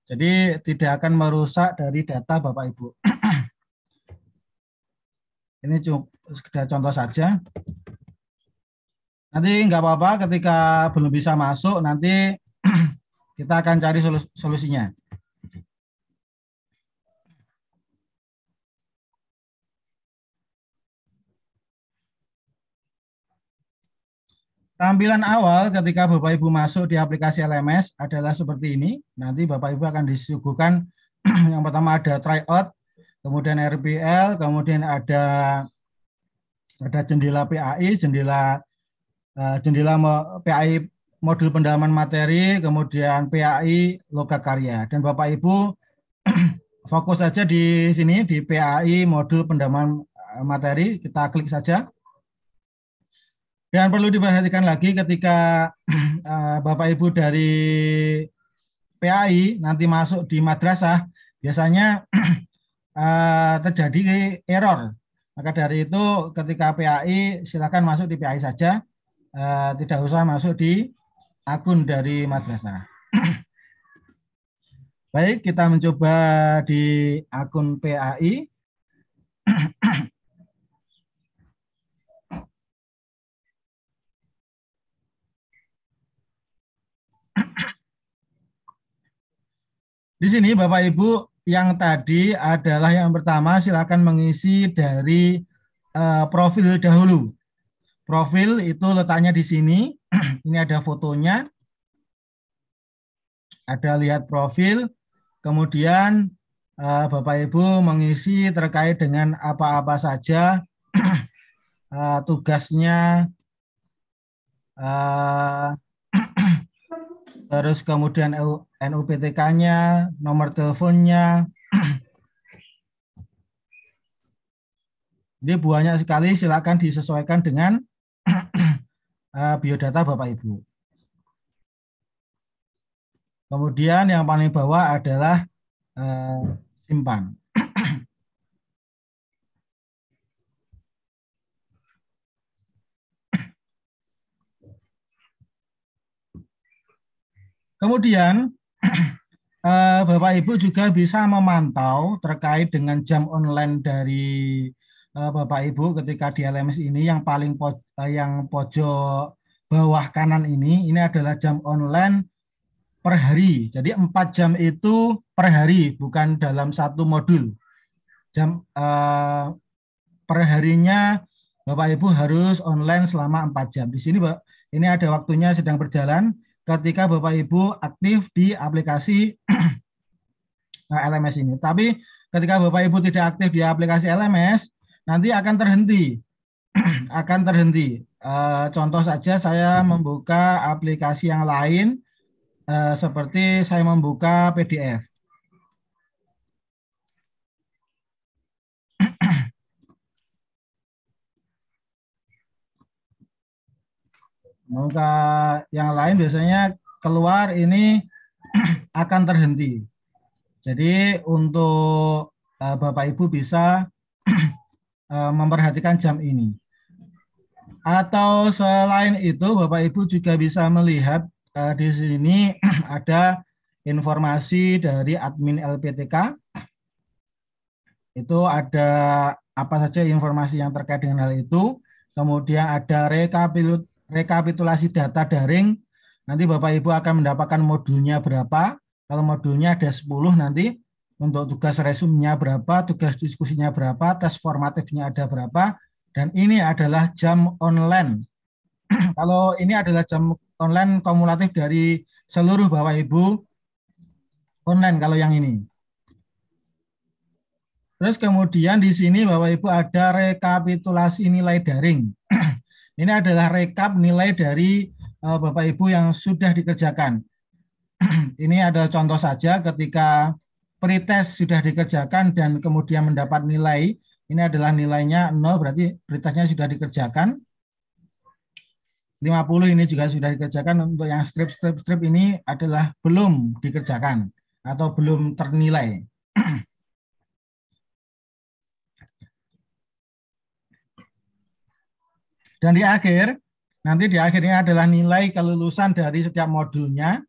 Jadi tidak akan merusak dari data Bapak Ibu. Ini cuma sekedar contoh saja. Nanti nggak apa-apa ketika belum bisa masuk, nanti kita akan cari solusinya. Tampilan awal ketika Bapak Ibu masuk di aplikasi LMS adalah seperti ini. Nanti Bapak Ibu akan disuguhkan yang pertama ada tryout, kemudian RPL, kemudian ada jendela PAI, jendela PAI modul pendalaman materi, kemudian PAI logakarya. Dan Bapak Ibu fokus saja di sini di PAI modul pendalaman materi, kita klik saja. Dan perlu diperhatikan lagi ketika Bapak Ibu dari PAI nanti masuk di madrasah, biasanya terjadi error. Maka dari itu ketika PAI silakan masuk di PAI saja, tidak usah masuk di akun dari madrasah. Baik, kita mencoba di akun PAI. Di sini Bapak Ibu, yang tadi adalah yang pertama, silakan mengisi dari profil dahulu. Profil itu letaknya di sini. Ini ada fotonya. Ada lihat profil. Kemudian Bapak Ibu mengisi terkait dengan apa-apa saja tugasnya. Terus kemudian NUPTK-nya, nomor teleponnya. Jadi banyak sekali, silakan disesuaikan dengan biodata Bapak Ibu. Kemudian yang paling bawah adalah simpan. Kemudian Bapak Ibu juga bisa memantau terkait dengan jam online dari Bapak Ibu ketika di LMS ini. Yang paling yang pojok bawah kanan ini adalah jam online per hari. Jadi 4 jam itu per hari, bukan dalam satu modul. Jam per harinya Bapak Ibu harus online selama 4 jam. Di sini ini ada waktunya sedang berjalan ketika Bapak Ibu aktif di aplikasi LMS ini. Tapi ketika Bapak Ibu tidak aktif di aplikasi LMS, nanti akan terhenti. Akan terhenti. Contoh saja saya membuka aplikasi yang lain, seperti saya membuka PDF. Maka yang lain biasanya keluar ini akan terhenti. Jadi untuk Bapak Ibu bisa memperhatikan jam ini. Atau selain itu Bapak Ibu juga bisa melihat di sini ada informasi dari admin LPTK. Itu ada apa saja informasi yang terkait dengan hal itu. Kemudian ada rekapitulasi data daring. Nanti Bapak Ibu akan mendapatkan modulnya berapa. Kalau modulnya ada 10 nanti untuk tugas resumnya berapa, tugas diskusinya berapa, tes formatifnya ada berapa. Dan ini adalah jam online. Kalau ini adalah jam online kumulatif dari seluruh Bapak Ibu online kalau yang ini. Terus kemudian di sini Bapak Ibu ada rekapitulasi nilai daring. Ini adalah rekap nilai dari Bapak Ibu yang sudah dikerjakan. Ini adalah contoh saja ketika pretest sudah dikerjakan dan kemudian mendapat nilai. Ini adalah nilainya 0, berarti pretestnya sudah dikerjakan. 50 ini juga sudah dikerjakan. Untuk yang strip ini adalah belum dikerjakan atau belum ternilai. Dan di akhir, nanti di akhirnya adalah nilai kelulusan dari setiap modulnya.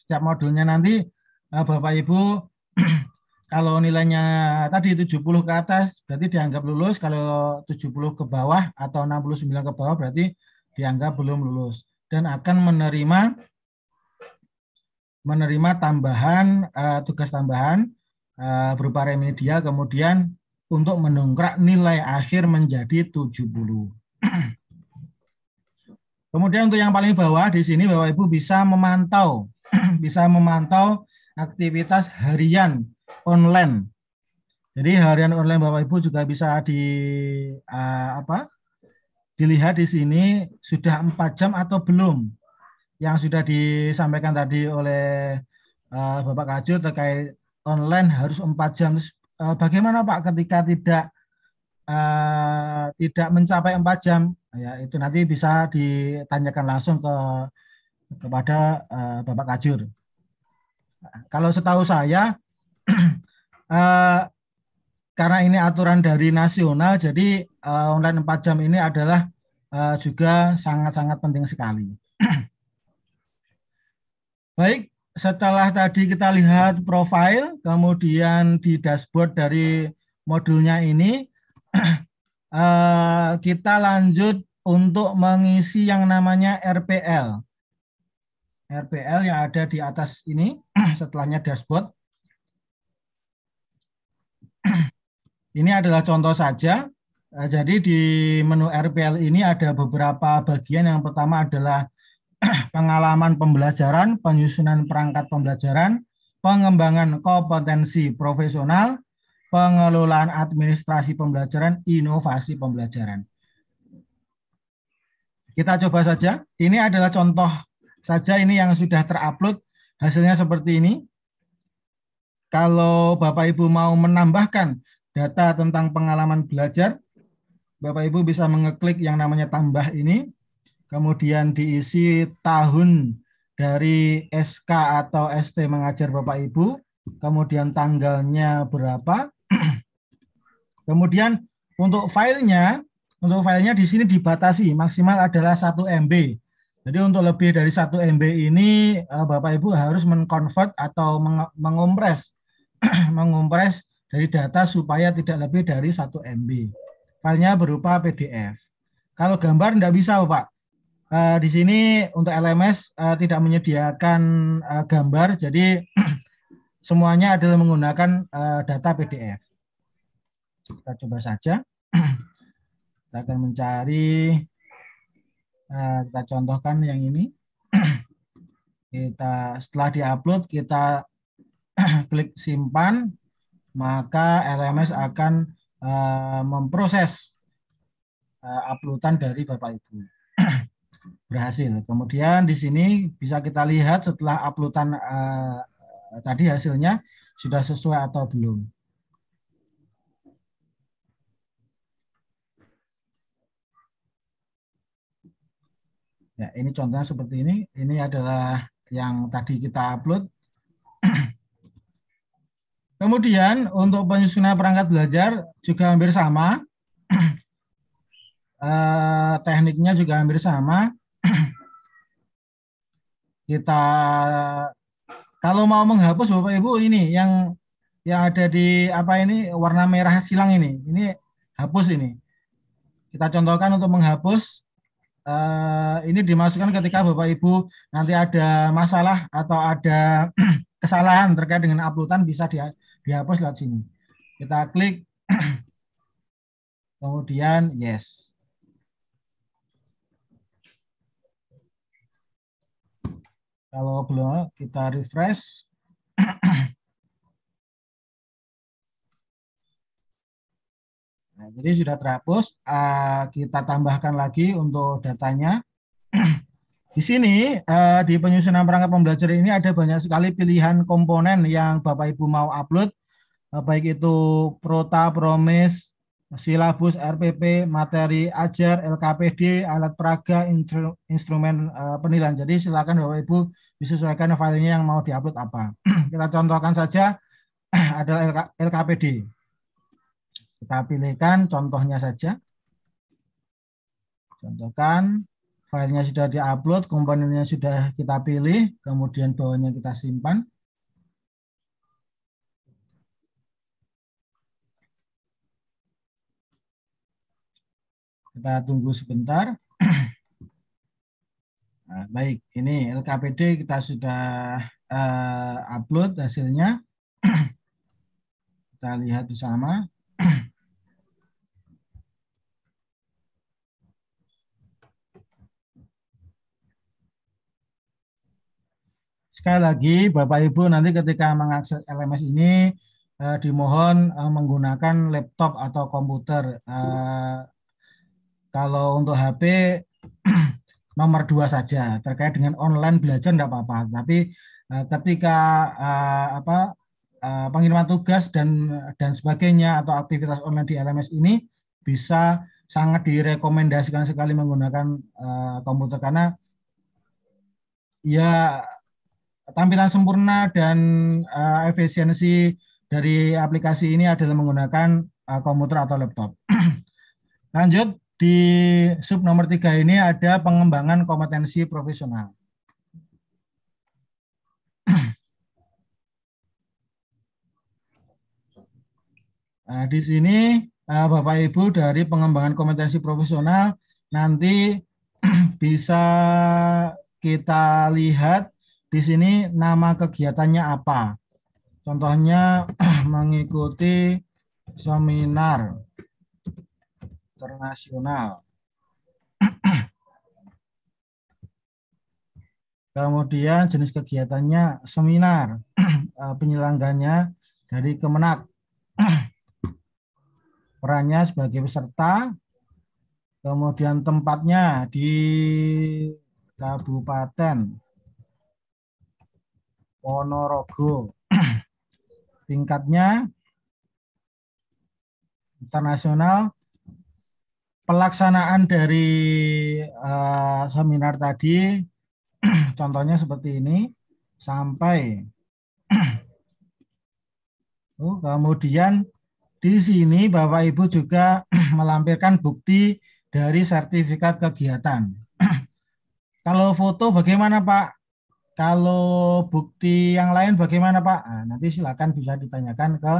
Setiap modulnya nanti Bapak Ibu kalau nilainya tadi 70 ke atas berarti dianggap lulus, kalau 70 ke bawah atau 69 ke bawah berarti dianggap belum lulus. Dan akan menerima tambahan tugas tambahan berupa remedial, kemudian untuk mendongkrak nilai akhir menjadi 70. Kemudian untuk yang paling bawah di sini Bapak Ibu bisa memantau aktivitas harian online. Jadi harian online Bapak Ibu juga bisa dilihat di sini sudah 4 jam atau belum. Yang sudah disampaikan tadi oleh Bapak Kajur terkait online harus 4 jam. Bagaimana Pak ketika tidak tidak mencapai 4 jam, ya itu nanti bisa ditanyakan langsung kepada Bapak Kajur. Kalau setahu saya, karena ini aturan dari nasional, jadi online 4 jam ini adalah juga sangat-sangat penting sekali. Baik, setelah tadi kita lihat profil, kemudian di dashboard dari modulnya ini, kita lanjut untuk mengisi yang namanya RPL. RPL yang ada di atas ini, setelahnya dashboard. Ini adalah contoh saja. Jadi di menu RPL ini ada beberapa bagian. Yang pertama adalah pengalaman pembelajaran, penyusunan perangkat pembelajaran, pengembangan kompetensi profesional, pengelolaan administrasi pembelajaran, inovasi pembelajaran. Kita coba saja. Ini adalah contoh saja, ini yang sudah terupload, hasilnya seperti ini. Kalau Bapak Ibu mau menambahkan data tentang pengalaman belajar, Bapak Ibu bisa mengeklik yang namanya tambah ini, kemudian diisi tahun dari SK atau ST mengajar Bapak Ibu, kemudian tanggalnya berapa. Kemudian untuk filenya di sini dibatasi, maksimal adalah 1 MB. Jadi untuk lebih dari 1 MB ini Bapak Ibu harus mengkonvert atau mengompres dari data supaya tidak lebih dari 1 MB. Filenya berupa PDF. Kalau gambar tidak bisa, Pak. Di sini untuk LMS tidak menyediakan gambar, jadi semuanya adalah menggunakan data PDF. Kita coba saja. Kita akan mencari, kita contohkan yang ini. Setelah diupload, kita klik simpan, maka LMS akan memproses uploadan dari Bapak Ibu. Berhasil. Kemudian di sini bisa kita lihat setelah uploadan tadi hasilnya sudah sesuai atau belum. Ya, ini contohnya seperti ini. Ini adalah yang tadi kita upload. Kemudian untuk penyusunan perangkat belajar juga hampir sama. Tekniknya juga hampir sama. Kita kalau mau menghapus Bapak Ibu ini yang ada di ini warna merah silang ini hapus ini. Kita contohkan untuk menghapus, ini dimasukkan ketika Bapak Ibu nanti ada masalah atau ada kesalahan terkait dengan uploadan, bisa dihapus lewat sini. Kita klik, kemudian yes. Kalau belum, kita refresh. Nah, jadi sudah terhapus. Kita tambahkan lagi untuk datanya. Di sini, di penyusunan perangkat pembelajaran ini ada banyak sekali pilihan komponen yang Bapak Ibu mau upload, baik itu Prota, Promis, silabus, RPP, materi ajar, LKPD, alat peraga, instrumen penilaian. Jadi silakan Bapak Ibu disesuaikan filenya yang mau diupload apa. Kita contohkan saja adalah LKPD. Kita pilihkan contohnya saja. Contohkan, filenya sudah diupload, komponennya sudah kita pilih, kemudian bawahnya kita simpan. Kita tunggu sebentar. Nah, baik, ini LKPD kita sudah upload hasilnya. Kita lihat bersama. Sekali lagi, Bapak Ibu nanti ketika mengakses LMS ini dimohon menggunakan laptop atau komputer. Kalau untuk HP nomor 2 saja, terkait dengan online belajar tidak apa-apa. Tapi ketika pengiriman tugas dan sebagainya atau aktivitas online di LMS ini bisa sangat direkomendasikan sekali menggunakan komputer karena ya tampilan sempurna dan efisiensi dari aplikasi ini adalah menggunakan komputer atau laptop. Lanjut, di sub nomor 3 ini ada pengembangan kompetensi profesional. Nah, di sini Bapak Ibu dari pengembangan kompetensi profesional nanti bisa kita lihat di sini nama kegiatannya apa. Contohnya mengikuti seminar internasional. Kemudian jenis kegiatannya seminar, penyelenggaranya dari Kemenak. Perannya sebagai peserta, kemudian tempatnya di Kabupaten Ponorogo. Tingkatnya internasional. Pelaksanaan dari seminar tadi, contohnya seperti ini, sampai kemudian di sini Bapak Ibu juga melampirkan bukti dari sertifikat kegiatan. Kalau foto bagaimana Pak? Kalau bukti yang lain bagaimana Pak? Nah, nanti silakan bisa ditanyakan ke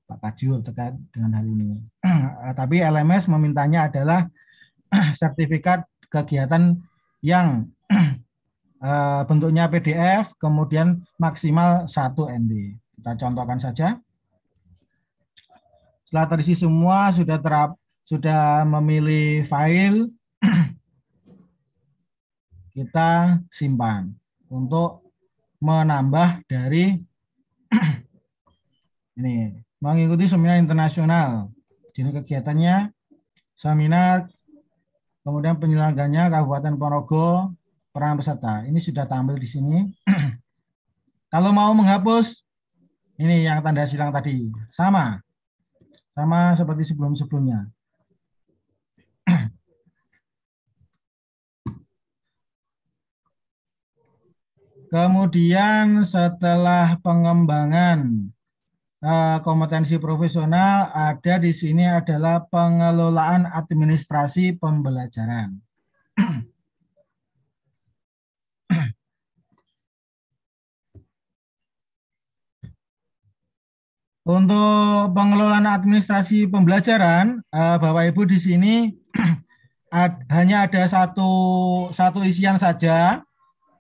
Pak Kajur terkait dengan hal ini. Tapi LMS memintanya adalah sertifikat kegiatan yang bentuknya PDF, kemudian maksimal 1 MB. Kita contohkan saja. Setelah terisi semua, sudah memilih file, kita simpan untuk menambah dari ini, mengikuti seminar internasional. Jadi kegiatannya seminar, kemudian penyelenggaranya Kabupaten Ponorogo, peran peserta. Ini sudah tampil di sini. Kalau mau menghapus, ini yang tanda silang tadi, sama seperti sebelum-sebelumnya. Kemudian setelah pengembangan kompetensi profesional, ada di sini adalah pengelolaan administrasi pembelajaran. Untuk pengelolaan administrasi pembelajaran, Bapak Ibu di sini hanya ada satu isian saja.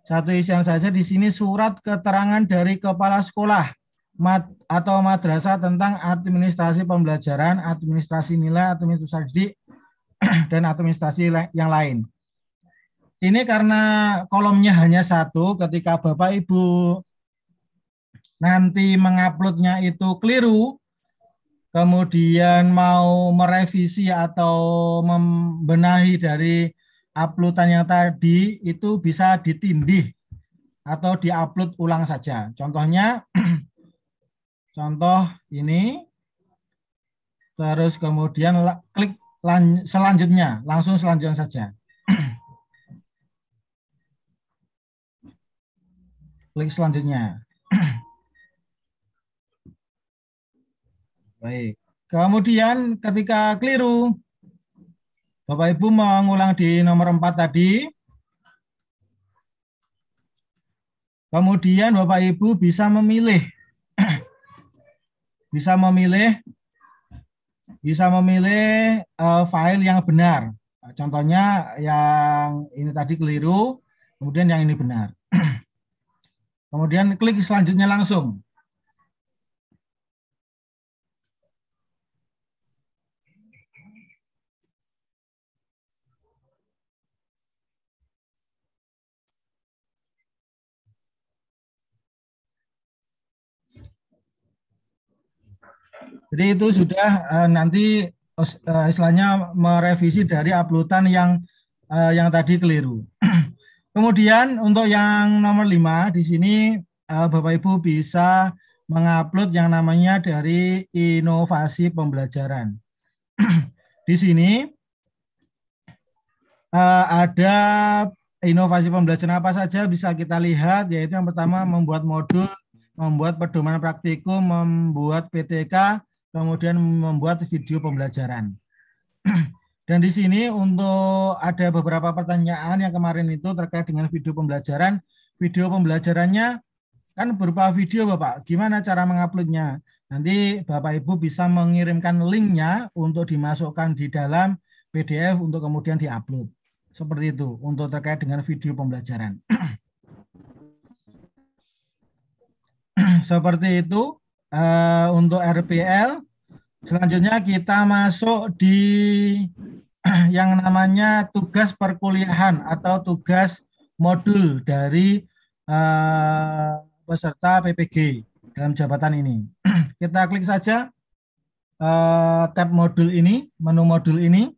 Satu isian saja di sini, surat keterangan dari kepala sekolah atau madrasah tentang administrasi pembelajaran, administrasi nilai, administrasi didik, dan administrasi yang lain. Ini karena kolomnya hanya satu, ketika Bapak Ibu nanti menguploadnya itu keliru, kemudian mau merevisi atau membenahi dari uploadan yang tadi, itu bisa ditindih atau diupload ulang saja. Contohnya, contoh ini, terus kemudian klik selanjutnya, langsung selanjutnya saja. Klik selanjutnya. Baik. Kemudian ketika keliru, Bapak Ibu mengulang di nomor 4 tadi. Kemudian Bapak Ibu bisa memilih file yang benar. Contohnya yang ini tadi keliru, kemudian yang ini benar. Kemudian klik selanjutnya langsung. Jadi itu sudah nanti istilahnya merevisi dari uploadan yang tadi keliru. Kemudian untuk yang nomor 5 di sini Bapak Ibu bisa mengupload yang namanya dari inovasi pembelajaran. di sini ada inovasi pembelajaran apa saja bisa kita lihat, yaitu yang pertama membuat modul, membuat pedoman praktikum, membuat PTK, kemudian membuat video pembelajaran. Dan di sini untuk ada beberapa pertanyaan yang kemarin itu terkait dengan video pembelajaran. Video pembelajarannya kan berupa video Bapak, gimana cara menguploadnya? Nanti Bapak Ibu bisa mengirimkan linknya untuk dimasukkan di dalam PDF untuk kemudian diupload. Seperti itu untuk terkait dengan video pembelajaran. Seperti itu untuk RPL. Selanjutnya kita masuk di yang namanya tugas perkuliahan atau tugas modul dari peserta PPG dalam jabatan ini. Kita klik saja tab modul ini, menu modul ini.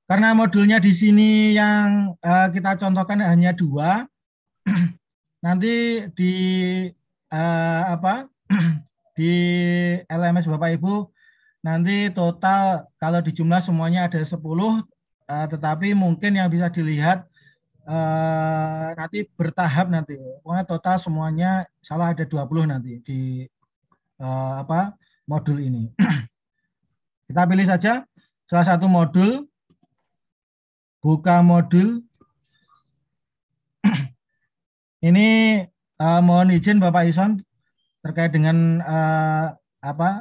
Karena modulnya di sini yang kita contohkan hanya 2, nanti di di LMS Bapak Ibu nanti total kalau dijumlah semuanya ada 10, tetapi mungkin yang bisa dilihat nanti bertahap nanti. Pokoknya total semuanya salah ada 20 nanti di modul ini. Kita pilih saja salah satu modul, buka modul. Ini mohon izin Bapak Ison terkait dengan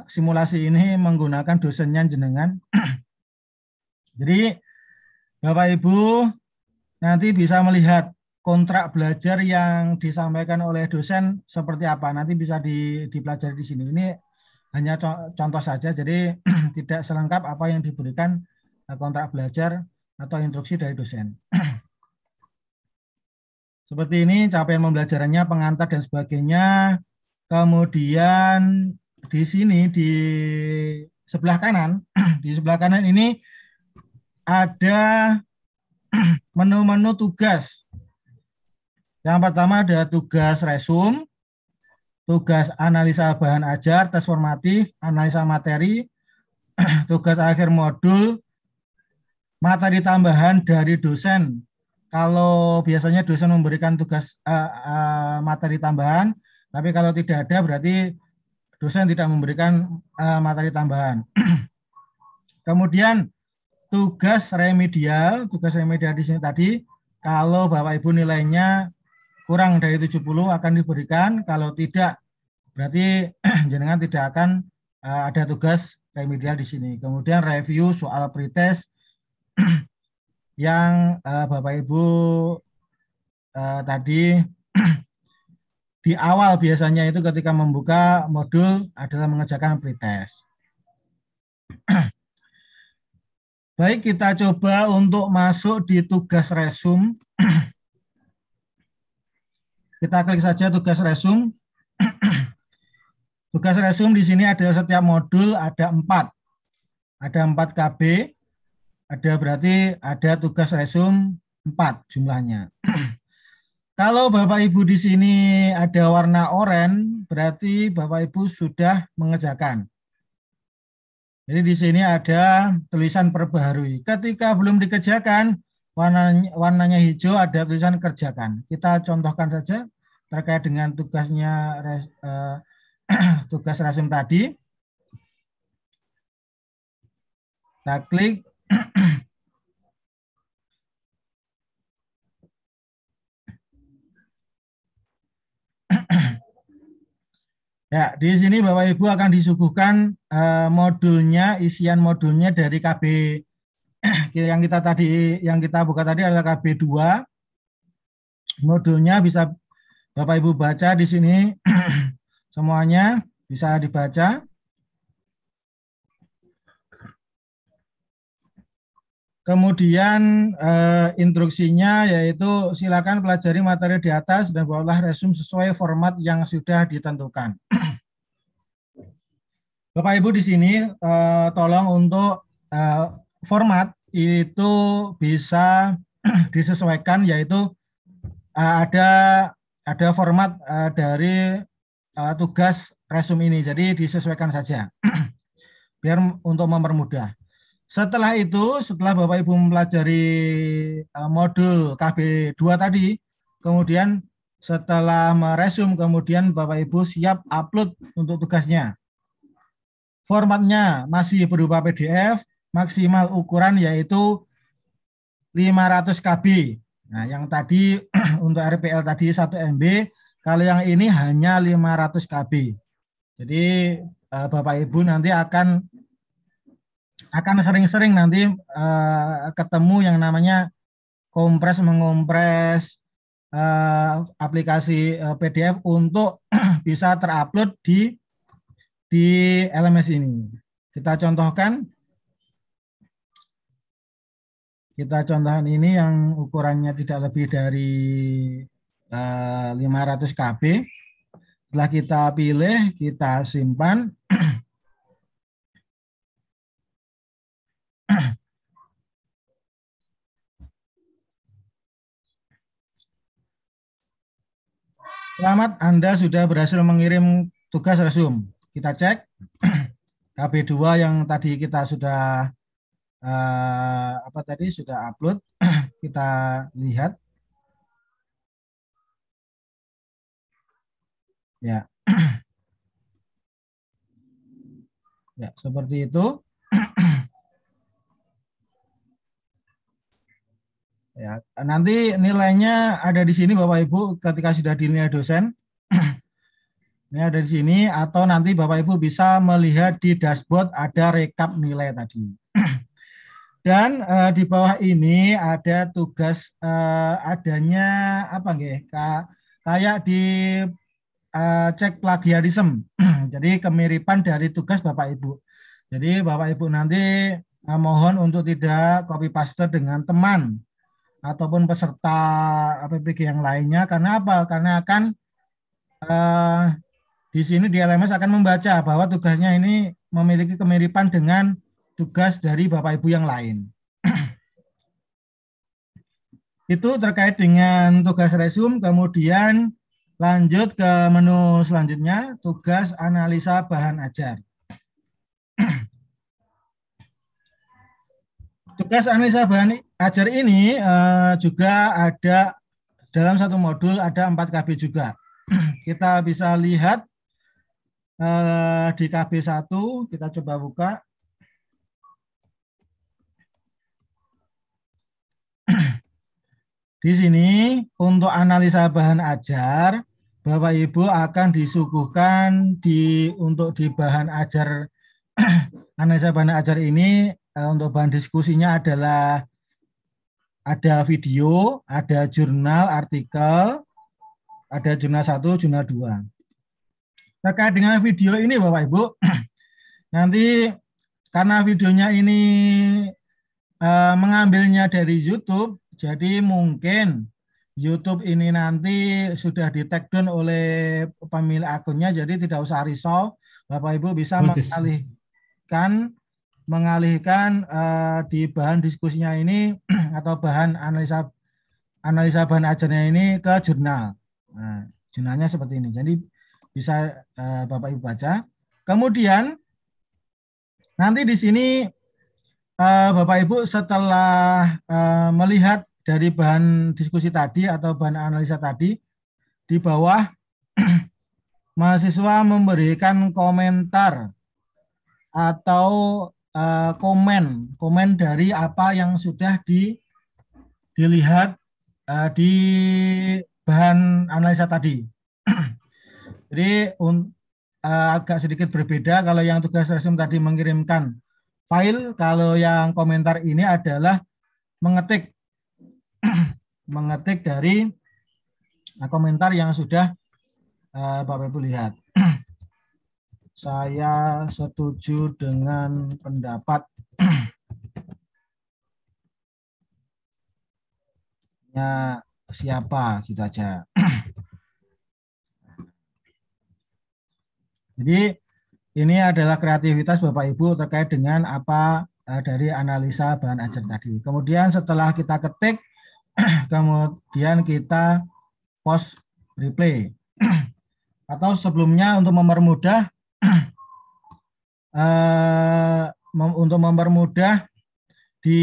simulasi ini menggunakan dosennya jenengan. Jadi Bapak Ibu nanti bisa melihat kontrak belajar yang disampaikan oleh dosen seperti apa. Nanti bisa dipelajari di sini. Ini hanya contoh saja, jadi tidak selengkap apa yang diberikan kontrak belajar atau instruksi dari dosen. Seperti ini capaian pembelajarannya, pengantar dan sebagainya. Kemudian di sini di sebelah kanan, ini ada menu-menu tugas. Yang pertama ada tugas resum, tugas analisa bahan ajar, tes formatif, analisa materi, tugas akhir modul, materi tambahan dari dosen. Kalau biasanya dosen memberikan tugas materi tambahan, tapi kalau tidak ada berarti dosen tidak memberikan materi tambahan. Kemudian tugas remedial di sini tadi, kalau Bapak Ibu nilainya kurang dari 70 akan diberikan, kalau tidak berarti jenengan tidak akan ada tugas remedial di sini. Kemudian review soal pretest yang Bapak Ibu tadi di awal biasanya itu ketika membuka modul adalah mengerjakan pretest. Baik, kita coba untuk masuk di tugas resum. Kita klik saja tugas resum. Tugas resum di sini ada setiap modul ada 4. Ada 4 KB. Berarti ada tugas resum 4 jumlahnya. Kalau Bapak Ibu di sini ada warna oranye, berarti Bapak Ibu sudah mengerjakan. Jadi di sini ada tulisan perbaharui. Ketika belum dikerjakan, warnanya hijau, ada tulisan kerjakan. Kita contohkan saja terkait dengan tugasnya tugas resum tadi. Kita klik. Ya, di sini Bapak Ibu akan disuguhkan modulnya, isian modulnya dari KB yang kita buka tadi adalah KB 2. Modulnya bisa Bapak Ibu baca di sini semuanya bisa dibaca. Kemudian instruksinya yaitu silakan pelajari materi di atas dan buatlah resum sesuai format yang sudah ditentukan. Bapak Ibu di sini tolong untuk format itu bisa disesuaikan, yaitu ada format dari tugas resum ini, jadi disesuaikan saja. biar untuk mempermudah. Setelah itu, setelah Bapak Ibu mempelajari modul KB2 tadi, kemudian setelah meresume, kemudian Bapak Ibu siap upload untuk tugasnya. Formatnya masih berupa PDF, maksimal ukuran yaitu 500 KB. Nah, yang tadi untuk RPL tadi 1 MB, kalau yang ini hanya 500 KB. Jadi Bapak Ibu nanti akan sering-sering nanti ketemu yang namanya kompres mengompres aplikasi PDF untuk bisa terupload di LMS ini. Kita contohkan ini yang ukurannya tidak lebih dari 500 KB. Setelah kita pilih, kita simpan. Selamat, Anda sudah berhasil mengirim tugas resume. Kita cek KB2 yang tadi kita sudah sudah upload. Kita lihat. Ya. Ya, seperti itu. Ya, nanti nilainya ada di sini Bapak Ibu ketika sudah dinilai dosen. Ini ada di sini, atau nanti Bapak Ibu bisa melihat di dashboard ada rekap nilai tadi. Dan di bawah ini ada tugas adanya apa nggih? Kayak di cek plagiarisme. Jadi kemiripan dari tugas Bapak Ibu. Jadi Bapak Ibu nanti mohon untuk tidak copy paste dengan teman ataupun peserta PPG yang lainnya. Karena apa? Karena akan di sini di LMS akan membaca bahwa tugasnya ini memiliki kemiripan dengan tugas dari Bapak Ibu yang lain. Itu terkait dengan tugas resume. Kemudian lanjut ke menu selanjutnya, tugas analisa bahan ajar. Tugas analisa bahan ajar ini juga ada dalam satu modul, ada 4 KB juga. Kita bisa lihat di KB1, kita coba buka. Di sini untuk analisa bahan ajar, Bapak Ibu akan disuguhkan untuk di bahan ajar analisa bahan ajar ini untuk bahan diskusinya adalah ada video, ada jurnal, artikel, ada jurnal 1, jurnal 2. Terkait dengan video ini Bapak Ibu, nanti karena videonya ini mengambilnya dari YouTube, jadi mungkin YouTube ini nanti sudah di-take down oleh pemilik akunnya, jadi tidak usah risau, Bapak Ibu bisa mengalihkan di bahan diskusinya ini atau bahan analisa bahan ajarnya ini ke jurnal. Nah, jurnalnya seperti ini. Jadi bisa Bapak Ibu baca. Kemudian nanti di sini Bapak Ibu setelah melihat dari bahan diskusi tadi atau bahan analisa tadi, di bawah mahasiswa memberikan komentar atau komen dari apa yang sudah dilihat di bahan analisa tadi. Jadi agak sedikit berbeda kalau yang tugas resume tadi mengirimkan file, kalau yang komentar ini adalah mengetik dari komentar yang sudah Bapak Ibu lihat. Saya setuju dengan pendapat siapa, gitu aja. Jadi ini adalah kreativitas Bapak Ibu terkait dengan apa dari analisa bahan ajar tadi. Kemudian setelah kita ketik, kemudian kita post replay. Atau sebelumnya untuk mempermudah untuk mempermudah di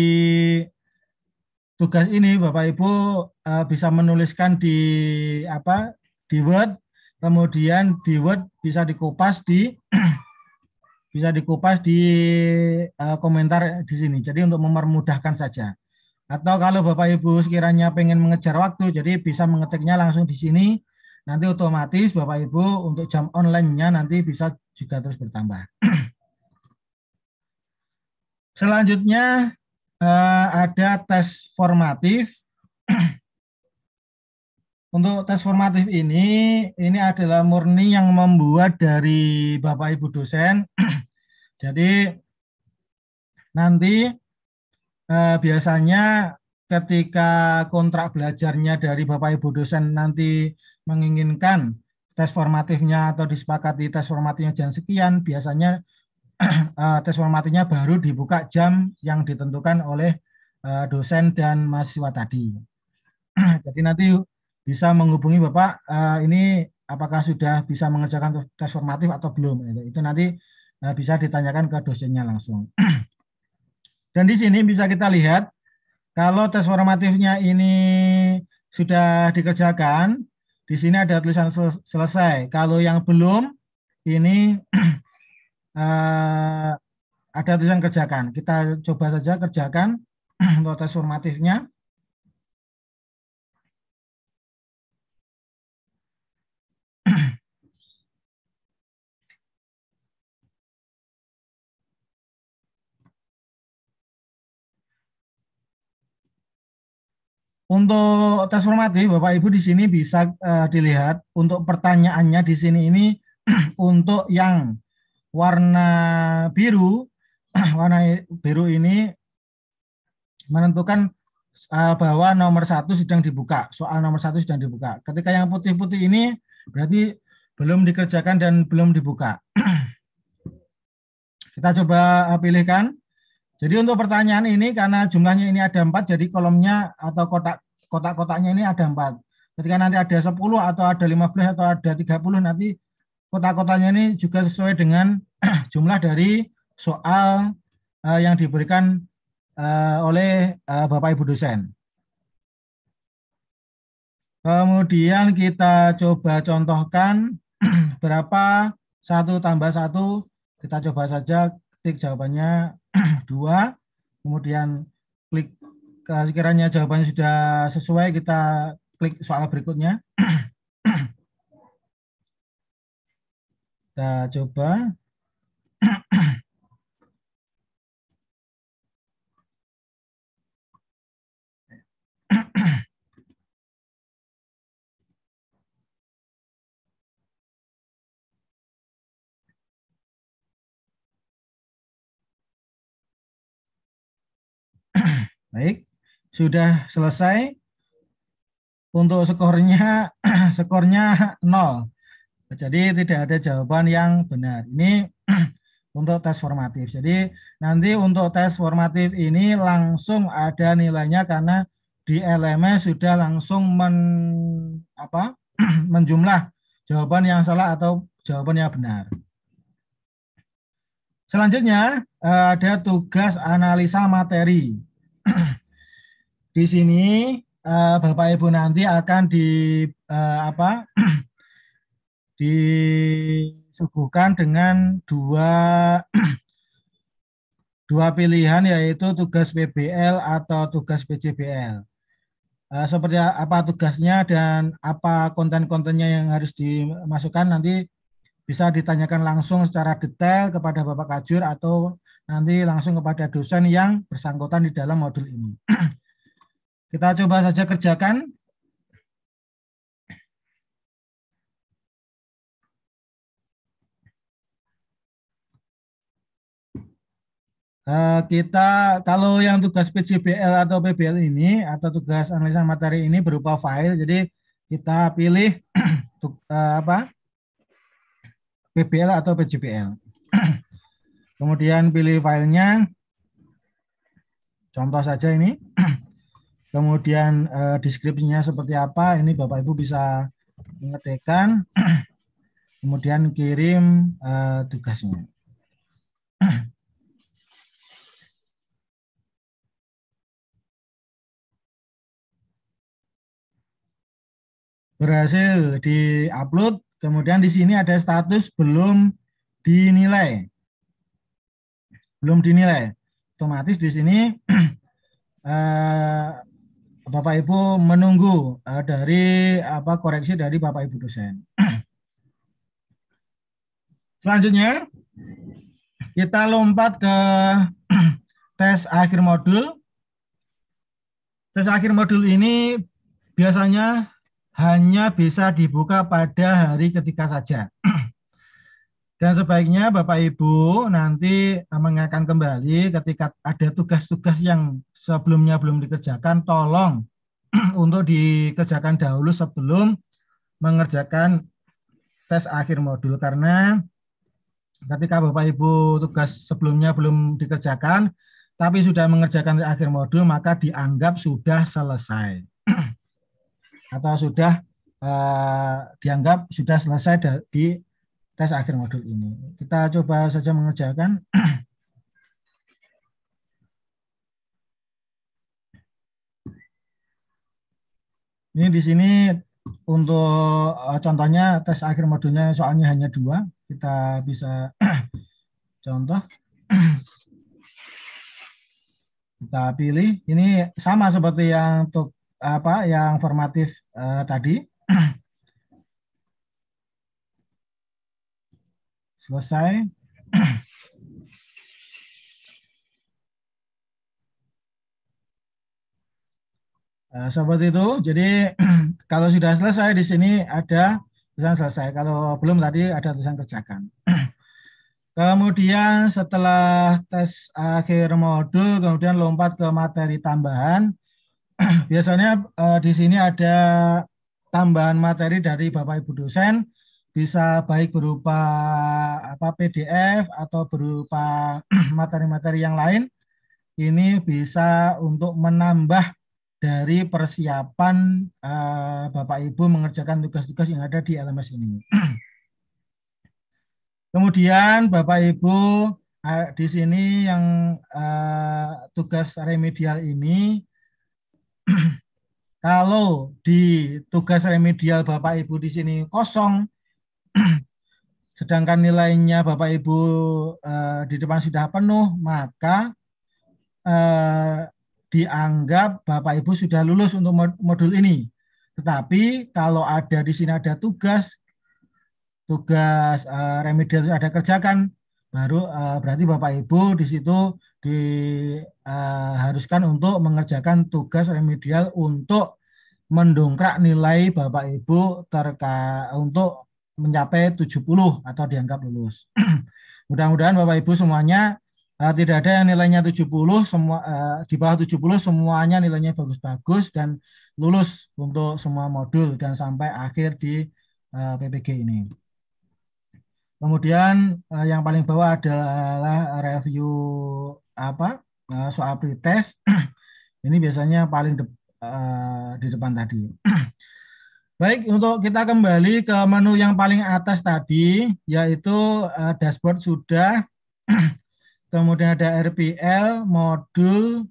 tugas ini Bapak Ibu bisa menuliskan di Word, kemudian di Word bisa dikupas di komentar di sini. Jadi untuk mempermudahkan saja. Atau kalau Bapak Ibu sekiranya pengen mengejar waktu, jadi bisa mengetiknya langsung di sini. Nanti otomatis Bapak Ibu untuk jam online-nya nanti bisa juga terus bertambah. Selanjutnya ada tes formatif. Untuk tes formatif ini adalah murni yang membuat dari Bapak Ibu dosen. Jadi nanti biasanya ketika kontrak belajarnya dari Bapak Ibu dosen nanti menginginkan tes formatifnya atau disepakati tes formatifnya jam sekian, biasanya tes formatifnya baru dibuka jam yang ditentukan oleh dosen dan mahasiswa tadi. Jadi nanti bisa menghubungi Bapak, ini apakah sudah bisa mengerjakan tes formatif atau belum. Itu nanti bisa ditanyakan ke dosennya langsung. Dan di sini bisa kita lihat, kalau tes formatifnya ini sudah dikerjakan, di sini ada tulisan selesai. Kalau yang belum, ini ada tulisan kerjakan. Kita coba saja kerjakan untuk tes formatifnya. Untuk tes formatif, Bapak Ibu di sini bisa dilihat untuk pertanyaannya di sini ini untuk yang warna biru, warna biru ini menentukan bahwa nomor 1 sedang dibuka, soal nomor 1 sedang dibuka. Ketika yang putih-putih ini berarti belum dikerjakan dan belum dibuka. Kita coba pilihkan. Jadi untuk pertanyaan ini karena jumlahnya ini ada 4, jadi kolomnya atau kotak-kotaknya ini ada 4. Ketika nanti ada 10 atau ada 15 atau ada 30, nanti kotak-kotaknya ini juga sesuai dengan jumlah dari soal yang diberikan oleh Bapak Ibu dosen. Kemudian kita coba contohkan berapa 1 tambah 1, kita coba saja ketik jawabannya 2, kemudian klik sekiranya jawabannya sudah sesuai, kita klik soal berikutnya. Kita coba. Baik, sudah selesai. Untuk skornya 0. Jadi tidak ada jawaban yang benar. Ini untuk tes formatif. Jadi nanti untuk tes formatif ini langsung ada nilainya karena di LMS sudah langsung menjumlah jawaban yang salah atau jawaban yang benar. Selanjutnya ada tugas analisa materi. Di sini Bapak Ibu nanti akan disuguhkan dengan dua pilihan, yaitu tugas PBL atau tugas PJBL. Seperti apa tugasnya dan apa konten-kontennya yang harus dimasukkan nanti bisa ditanyakan langsung secara detail kepada Bapak Kajur atau nanti langsung kepada dosen yang bersangkutan di dalam modul ini. Kita coba saja kerjakan. Kita kalau yang tugas PJBL atau PBL ini atau tugas analisa materi ini berupa file, jadi kita pilih PBL atau PJBL. Kemudian pilih filenya, contoh saja ini. Kemudian deskripsinya seperti apa, ini Bapak Ibu bisa mengetikkan, kemudian kirim tugasnya. berhasil diupload, kemudian di sini ada status belum dinilai. Belum dinilai. Otomatis di sini Bapak Ibu menunggu dari koreksi dari Bapak Ibu dosen. Selanjutnya kita lompat ke tes akhir modul. Tes akhir modul ini biasanya hanya bisa dibuka pada hari ketiga saja. Dan sebaiknya Bapak Ibu nanti mengingatkan kembali ketika ada tugas-tugas yang sebelumnya belum dikerjakan, tolong untuk dikerjakan dahulu sebelum mengerjakan tes akhir modul. Karena ketika Bapak Ibu tugas sebelumnya belum dikerjakan, tapi sudah mengerjakan tes akhir modul, maka dianggap sudah selesai. Atau sudah dianggap sudah selesai di tes akhir modul ini. Kita coba saja mengerjakan. Ini di sini untuk contohnya tes akhir modulnya soalnya hanya 2. Kita bisa contoh. Kita pilih. Ini sama seperti yang untuk yang formatif tadi. Selesai. Seperti itu. Jadi kalau sudah selesai di sini ada tulisan selesai. Kalau belum tadi ada tulisan kerjakan. Kemudian setelah tes akhir modul, kemudian lompat ke materi tambahan. Biasanya di sini ada tambahan materi dari Bapak Ibu dosen. Bisa baik berupa PDF atau berupa materi-materi yang lain. Ini bisa untuk menambah dari persiapan Bapak Ibu mengerjakan tugas-tugas yang ada di LMS ini. Kemudian Bapak Ibu di sini yang tugas remedial ini, kalau di tugas remedial Bapak Ibu di sini kosong, sedangkan nilainya Bapak Ibu di depan sudah penuh, maka dianggap Bapak Ibu sudah lulus untuk modul ini. Tetapi kalau ada di sini ada tugas remedial ada kerjakan, baru berarti Bapak Ibu di situ diharuskan untuk mengerjakan tugas remedial untuk mendongkrak nilai Bapak Ibu untuk mencapai 70 atau dianggap lulus. Mudah-mudahan Bapak Ibu semuanya tidak ada yang nilainya 70, semua di bawah 70 semuanya nilainya bagus-bagus dan lulus untuk semua modul dan sampai akhir di PPG ini. Kemudian yang paling bawah adalah review soal pretest. Ini biasanya paling di depan tadi. Baik, untuk kita kembali ke menu yang paling atas tadi, yaitu dashboard sudah, kemudian ada RPL, modul,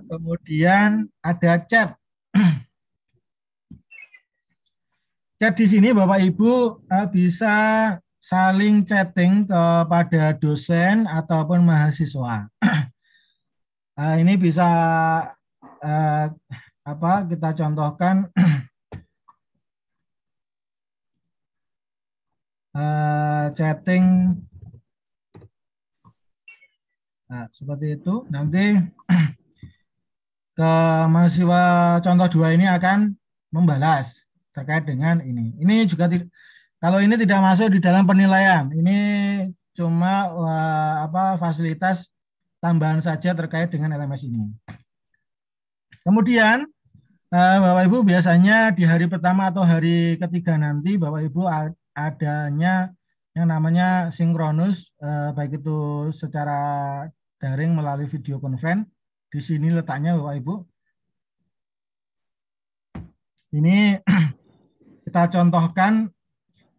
kemudian ada chat. Chat di sini Bapak Ibu bisa saling chatting kepada dosen ataupun mahasiswa. Ini bisa kita contohkan chatting seperti itu. Nanti ke mahasiswa contoh 2 ini akan membalas terkait dengan ini. Ini juga kalau ini tidak masuk di dalam penilaian. Ini cuma fasilitas tambahan saja terkait dengan LMS ini. Kemudian Bapak Ibu biasanya di hari pertama atau hari ketiga nanti Bapak Ibu adanya yang namanya sinkronus, baik itu secara daring melalui video conference. Di sini letaknya Bapak Ibu. Ini kita contohkan,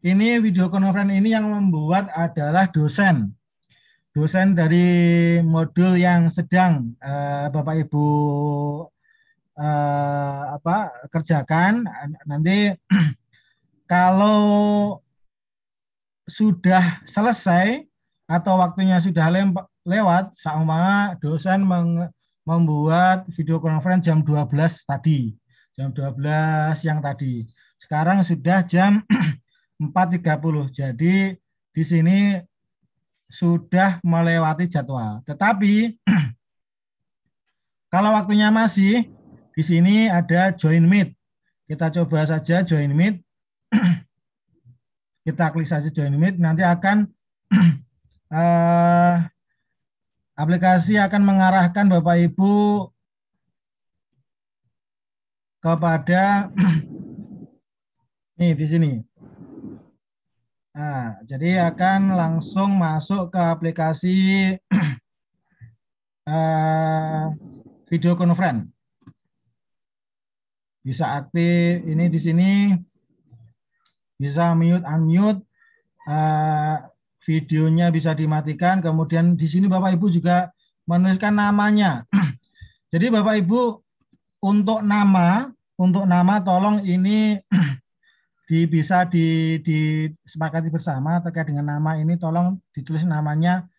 ini video conference ini yang membuat adalah dosen dari modul yang sedang Bapak Ibu kerjakan. Nanti kalau sudah selesai atau waktunya sudah lewat, seumpama dosen membuat video conference jam 12 tadi, jam 12 siang tadi. Sekarang sudah jam 4.30. Jadi di sini sudah melewati jadwal. Tetapi kalau waktunya masih, di sini ada join meet. Kita coba saja join meet. Kita klik saja join meet, nanti akan aplikasi akan mengarahkan Bapak Ibu kepada nih di sini. Nah, jadi akan langsung masuk ke aplikasi video conference. Bisa aktif ini di sini. Bisa mute, unmute, videonya bisa dimatikan. Kemudian di sini Bapak Ibu juga menuliskan namanya. Jadi Bapak Ibu untuk nama tolong ini bisa disepakati bersama terkait dengan nama ini. Tolong ditulis namanya,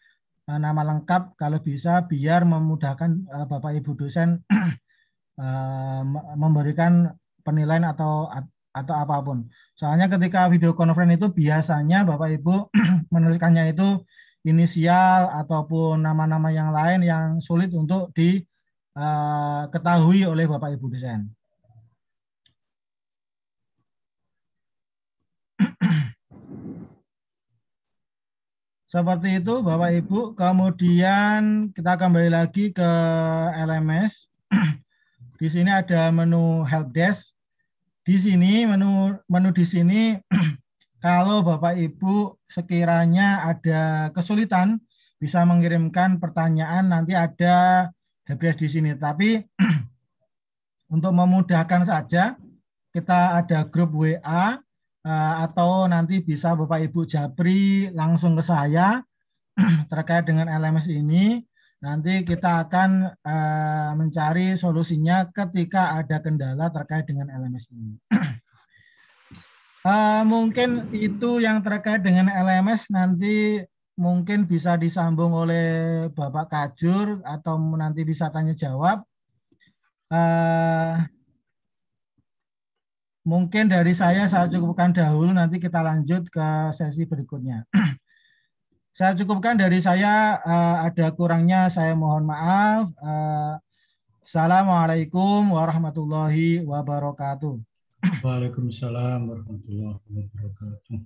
nama lengkap kalau bisa, biar memudahkan Bapak Ibu dosen memberikan penilaian atau apapun. Soalnya ketika video conference itu biasanya Bapak Ibu menuliskannya itu inisial ataupun nama-nama yang lain yang sulit untuk diketahui oleh Bapak Ibu dosen. Seperti itu Bapak Ibu. Kemudian kita kembali lagi ke LMS. Di sini ada menu help desk. Di sini menu di sini kalau Bapak Ibu sekiranya ada kesulitan bisa mengirimkan pertanyaan, nanti ada helpdesk di sini. Tapi untuk memudahkan saja kita ada grup WA atau nanti bisa Bapak Ibu japri langsung ke saya terkait dengan LMS ini. Nanti kita akan mencari solusinya ketika ada kendala terkait dengan LMS ini. Mungkin itu yang terkait dengan LMS, nanti mungkin bisa disambung oleh Bapak Kajur atau nanti bisa tanya jawab. Mungkin dari saya cukupkan dahulu, nanti kita lanjut ke sesi berikutnya. Saya cukupkan dari saya, ada kurangnya saya mohon maaf. Assalamualaikum warahmatullahi wabarakatuh. Waalaikumsalam warahmatullahi wabarakatuh.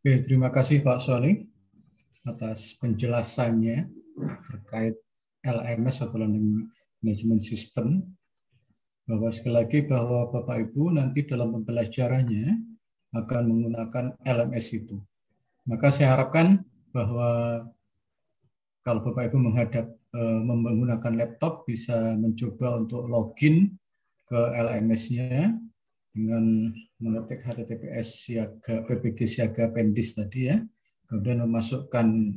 Oke, terima kasih Pak Solih atas penjelasannya terkait LMS atau Learning Management System. Bahwa sekali lagi bahwa Bapak Ibu nanti dalam pembelajarannya akan menggunakan LMS itu. Maka saya harapkan bahwa kalau Bapak Ibu menggunakan laptop bisa mencoba untuk login ke LMS-nya dengan mengetik https ppg siaga pendis tadi ya, kemudian memasukkan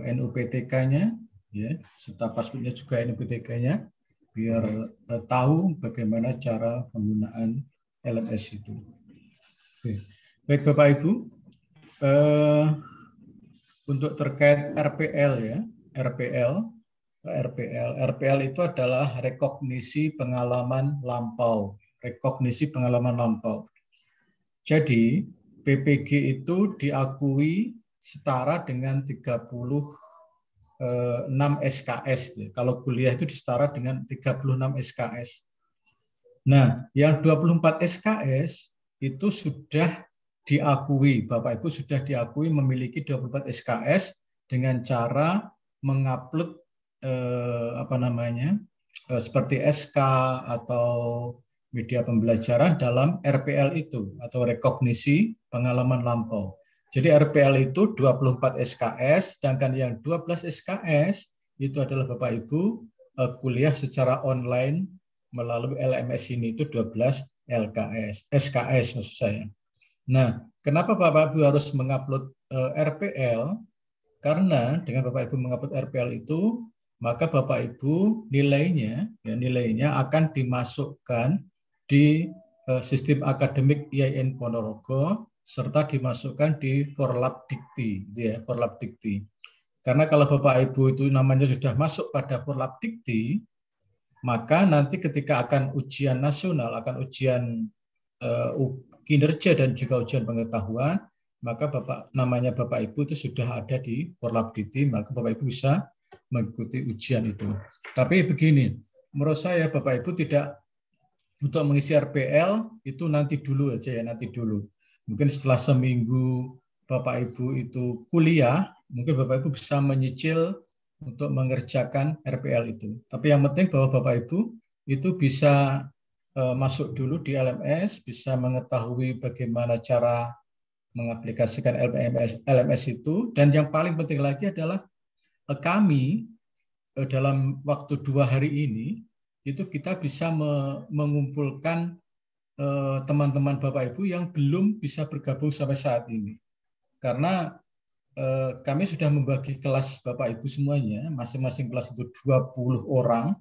NUPTK-nya ya, serta password-nya juga NUPTK-nya biar tahu bagaimana cara penggunaan LMS itu. Oke. Baik Bapak Ibu. Untuk terkait RPL ya, RPL itu adalah rekognisi pengalaman lampau, Jadi PPG itu diakui setara dengan 36 SKS. Kalau kuliah itu setara dengan 36 SKS. Nah, yang 24 SKS itu sudah diakui, Bapak Ibu sudah diakui memiliki 24 SKS dengan cara mengupload seperti SK atau media pembelajaran dalam RPL itu atau rekognisi pengalaman lampau. Jadi RPL itu 24 SKS, sedangkan yang 12 SKS itu adalah Bapak Ibu kuliah secara online melalui LMS ini itu 12 SKS maksud saya. Nah, kenapa Bapak Ibu harus mengupload RPL? Karena dengan Bapak Ibu mengupload RPL itu maka Bapak Ibu nilainya akan dimasukkan di sistem akademik IAIN Ponorogo serta dimasukkan di Forlab Dikti, Forlab Dikti. Karena kalau Bapak Ibu itu namanya sudah masuk pada Forlab Dikti, maka nanti ketika akan ujian nasional, akan ujian kinerja dan juga ujian pengetahuan, maka namanya Bapak Ibu itu sudah ada di Forlab Dikti, maka Bapak Ibu bisa mengikuti ujian itu. Tapi begini, menurut saya Bapak Ibu tidak untuk mengisi RPL itu nanti dulu aja ya, nanti dulu. Mungkin setelah seminggu Bapak Ibu itu kuliah, mungkin Bapak Ibu bisa menyicil untuk mengerjakan RPL itu. Tapi yang penting bahwa Bapak Ibu itu bisa masuk dulu di LMS, bisa mengetahui bagaimana cara mengaplikasikan LMS itu, dan yang paling penting lagi adalah kami dalam waktu 2 hari ini itu kita bisa mengumpulkan teman-teman Bapak Ibu yang belum bisa bergabung sampai saat ini. Karena kami sudah membagi kelas Bapak Ibu semuanya, masing-masing kelas itu 20 orang,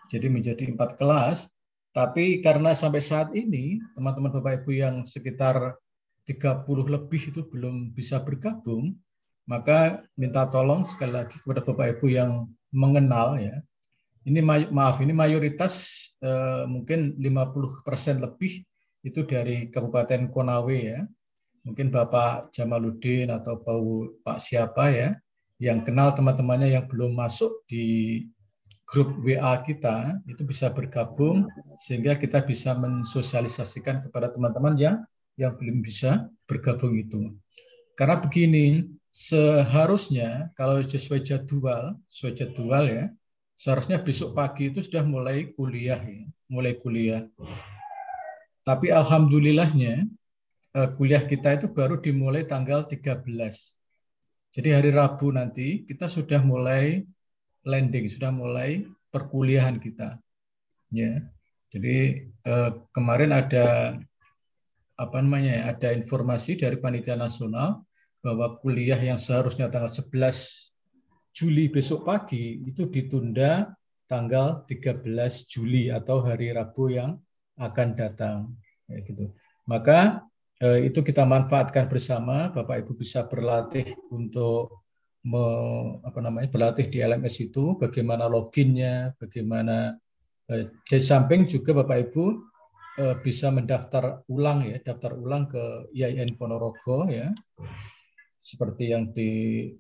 jadi menjadi 4 kelas. Tapi karena sampai saat ini teman-teman Bapak Ibu yang sekitar 30 lebih itu belum bisa bergabung, maka minta tolong sekali lagi kepada Bapak Ibu yang mengenal ya. Ini ini mayoritas mungkin 50% lebih itu dari Kabupaten Konawe ya. Mungkin Bapak Jamaluddin atau Pak siapa ya yang kenal teman-temannya yang belum masuk di grup WA kita, itu bisa bergabung sehingga kita bisa mensosialisasikan kepada teman-teman yang belum bisa bergabung itu. Karena begini, seharusnya kalau sesuai jadwal ya, seharusnya besok pagi itu sudah mulai kuliah ya, Tapi alhamdulillahnya kuliah kita itu baru dimulai tanggal 13. Jadi hari Rabu nanti kita sudah mulai landing, sudah mulai perkuliahan kita. Ya. Jadi kemarin ada ada informasi dari Panitia Nasional bahwa kuliah yang seharusnya tanggal 11 Juli besok pagi itu ditunda tanggal 13 Juli atau hari Rabu yang akan datang. Ya, gitu. Maka itu kita manfaatkan bersama, Bapak Ibu bisa berlatih untuk berlatih di LMS itu, bagaimana loginnya, bagaimana di samping juga Bapak Ibu bisa mendaftar ulang ya, daftar ulang ke IAIN Ponorogo ya, seperti yang di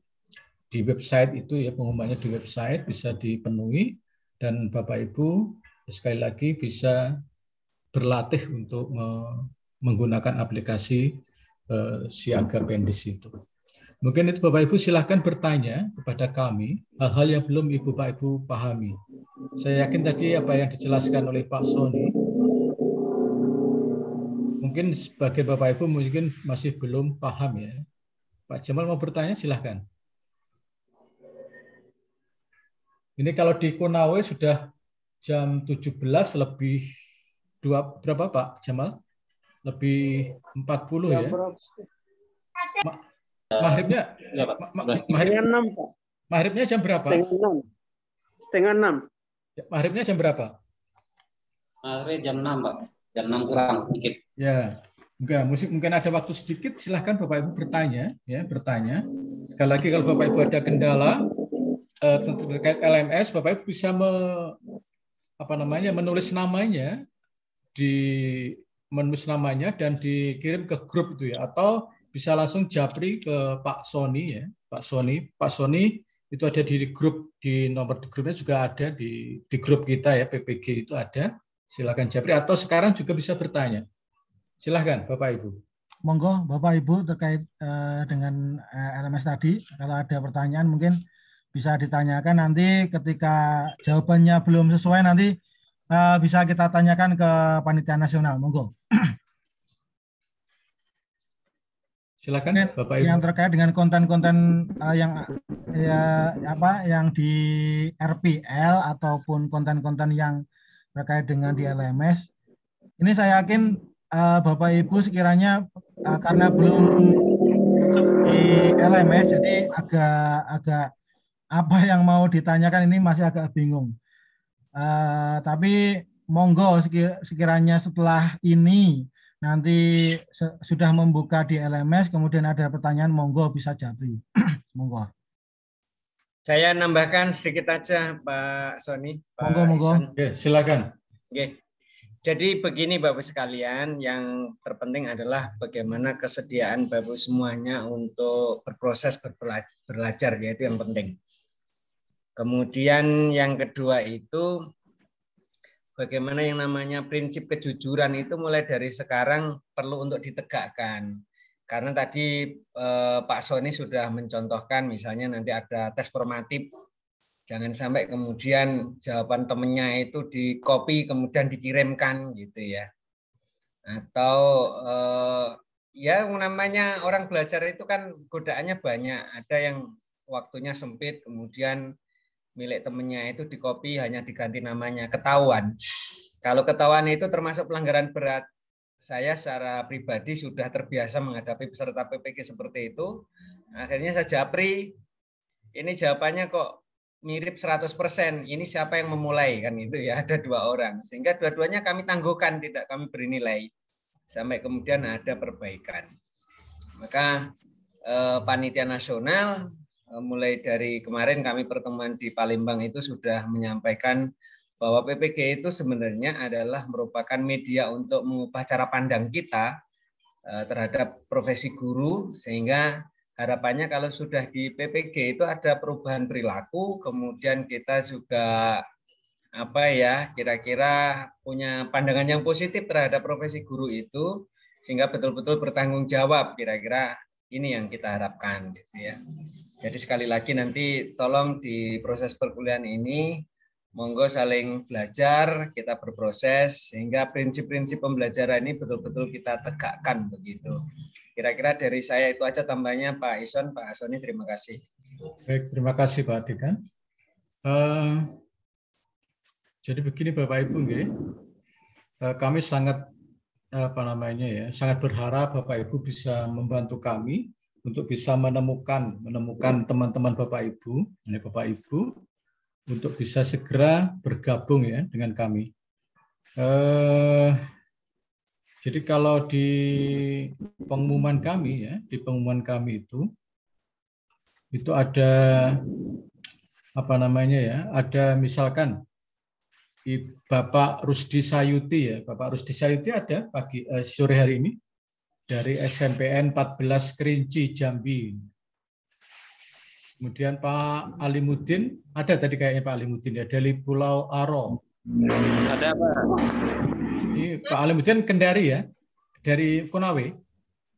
website itu ya, pengumumannya di website bisa dipenuhi, dan Bapak Ibu sekali lagi bisa berlatih untuk menggunakan aplikasi Siaga Pendis itu. Mungkin itu Bapak Ibu silahkan bertanya kepada kami hal-hal yang belum Bapak Ibu pahami. Saya yakin tadi apa yang dijelaskan oleh Pak Sony, mungkin sebagai Bapak Ibu mungkin masih belum paham ya. Pak Jamal mau bertanya silahkan. Ini kalau di Konawe sudah jam 17 lebih berapa Pak Jamal? Lebih 40 ya. Maghribnya jam berapa? Setengah 6. Maghribnya jam berapa? Maghrib jam 6, Pak. Jam 6 kurang sedikit. Ya. Mungkin ada waktu sedikit, silahkan Bapak Ibu bertanya ya, bertanya. Sekali lagi kalau Bapak Ibu ada kendala terkait LMS, Bapak Ibu bisa menulis namanya dan dikirim ke grup itu ya, atau bisa langsung japri ke Pak Sony ya. Pak Sony itu ada di grup, di nomor di grupnya juga ada di grup kita ya, PPG itu ada. Silakan japri, atau sekarang juga bisa bertanya. Silahkan Bapak Ibu. Monggo Bapak Ibu terkait dengan LMS tadi, kalau ada pertanyaan mungkin bisa ditanyakan, nanti ketika jawabannya belum sesuai nanti bisa kita tanyakan ke Panitia Nasional. Monggo. Silakan Bapak Ibu. Yang terkait dengan konten-konten yang di RPL ataupun konten-konten yang terkait dengan di LMS, ini saya yakin Bapak Ibu sekiranya karena belum di LMS, jadi agak apa yang mau ditanyakan ini masih agak bingung. Tapi monggo sekiranya setelah ini nanti sudah membuka di LMS, kemudian ada pertanyaan, monggo bisa japri. Monggo. Saya nambahkan sedikit aja, Pak Sony. Monggo. Ya, silakan. Oke. Jadi begini Bapak sekalian, yang terpenting adalah bagaimana kesediaan Bapak semuanya untuk berproses belajar, yaitu yang penting. Kemudian yang kedua itu bagaimana yang namanya prinsip kejujuran itu mulai dari sekarang perlu untuk ditegakkan. Karena tadi Pak Sony sudah mencontohkan misalnya nanti ada tes formatif. Jangan sampai kemudian jawaban temennya itu di-copy kemudian dikirimkan gitu ya. Atau ya namanya orang belajar itu kan godaannya banyak. Ada yang waktunya sempit kemudian milik temennya itu di-copy hanya diganti namanya, ketahuan. Kalau ketahuan itu termasuk pelanggaran berat. Saya secara pribadi sudah terbiasa menghadapi peserta PPG seperti itu. Akhirnya saya japri, ini jawabannya kok mirip 100%. Ini siapa yang memulai kan itu ya, ada 2 orang. Sehingga dua-duanya kami tangguhkan, tidak kami beri nilai. Sampai kemudian ada perbaikan. Maka panitia nasional mulai dari kemarin kami pertemuan di Palembang itu sudah menyampaikan bahwa PPG itu sebenarnya adalah merupakan media untuk mengubah cara pandang kita terhadap profesi guru, sehingga harapannya kalau sudah di PPG itu ada perubahan perilaku, kemudian kita juga kira-kira punya pandangan yang positif terhadap profesi guru itu, sehingga betul-betul bertanggung jawab. Kira-kira ini yang kita harapkan gitu ya. Jadi sekali lagi nanti tolong di proses perkuliahan ini monggo saling belajar, kita berproses sehingga prinsip-prinsip pembelajaran ini betul-betul kita tegakkan begitu. Kira-kira dari saya itu aja tambahnya Pak Ison, Pak Sony, terima kasih. Baik, terima kasih Pak Dekan. Jadi begini Bapak Ibu, kami sangat sangat berharap Bapak Ibu bisa membantu kami untuk bisa menemukan teman-teman Bapak Ibu untuk bisa segera bergabung ya dengan kami. Jadi kalau di pengumuman kami itu ada ada misalkan Bapak Rusdi Sayuti ya, Bapak Rusdi Sayuti ada sore hari ini dari SMPN 14 Kerinci Jambi. Kemudian Pak Alimuddin ada tadi kayaknya Pak Alimuddin ya dari Pulau Aro. Ada Pak. Ini Pak Alimuddin Kendari ya, dari Konawe.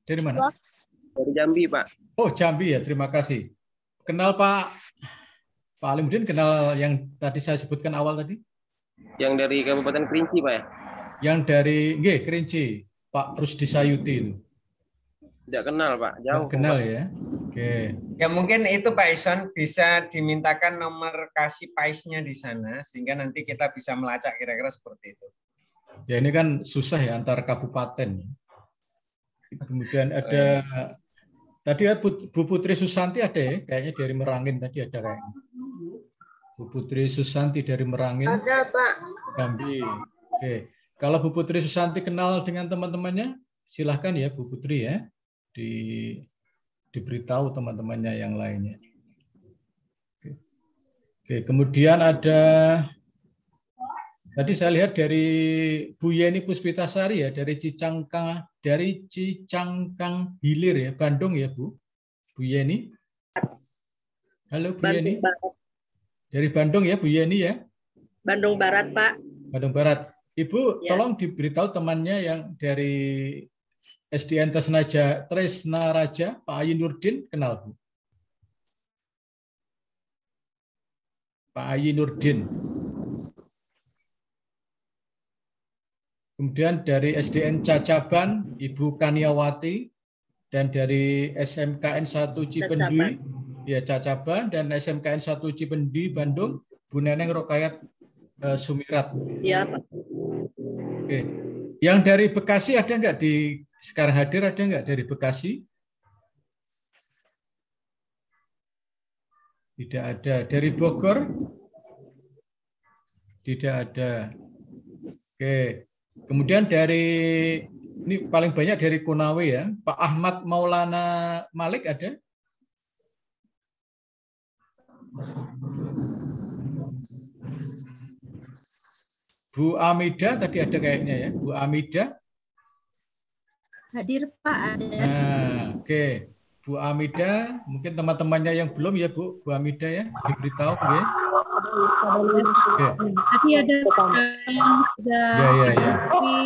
Dari mana? Dari Jambi Pak. Oh Jambi ya, terima kasih. Kenal Pak Alimuddin, kenal yang tadi saya sebutkan awal tadi? Yang dari Kabupaten Kerinci Pak ya? Yang dari Kerinci, Pak Rusdi Sayuti itu. Tidak kenal Pak, jauh. Tidak kenal ya. Oke. Ya mungkin itu Pak Ison bisa dimintakan nomor kasih PAIS-nya di sana sehingga nanti kita bisa melacak kira-kira seperti itu. Ya ini kan susah ya antar kabupaten. Kemudian ada tadi ya Bu Putri Susanti ada ya, kayaknya dari Merangin tadi ada kayaknya. Bu Putri Susanti dari Merangin. Ada Pak. Jambi. Oke. Kalau Bu Putri Susanti kenal dengan teman-temannya, silahkan ya Bu Putri ya. Diberitahu teman-temannya yang lainnya. Oke, kemudian ada tadi saya lihat dari Bu Yeni Puspitasari ya, dari Cicangkang Hilir ya, Bandung ya Bu Yeni. Halo Bu Yeni. Dari Bandung ya Bu Yeni ya. Bandung Barat Pak. Bandung Barat. Ibu Ya. tolong diberitahu temannya yang dari SDN Tresna Raja, Pak Ayi Nurdin, kenal Bu? Pak Ayi Nurdin. Kemudian dari SDN Cacaban, Ibu Kaniawati, dan dari SMKN 1 Cipendi, ya Cacaban, dan SMKN 1 Cipendi, Bandung, Bu Neneng Rokayat Sumirat. Iya Pak. Oke. Yang dari Bekasi ada nggak di sekarang hadir, ada nggak dari Bekasi? Tidak ada. Dari Bogor? Tidak ada. Oke. Kemudian dari, ini paling banyak dari Konawe ya. Pak Ahmad Maulana Malik ada? Bu Amida tadi ada kayaknya ya. Bu Amida? Hadir Pak, ada. Nah, oke. Bu Amida, mungkin teman-temannya yang belum ya Bu Amida ya, diberitahu ya. Oke. Tadi ada yang sudah Ya.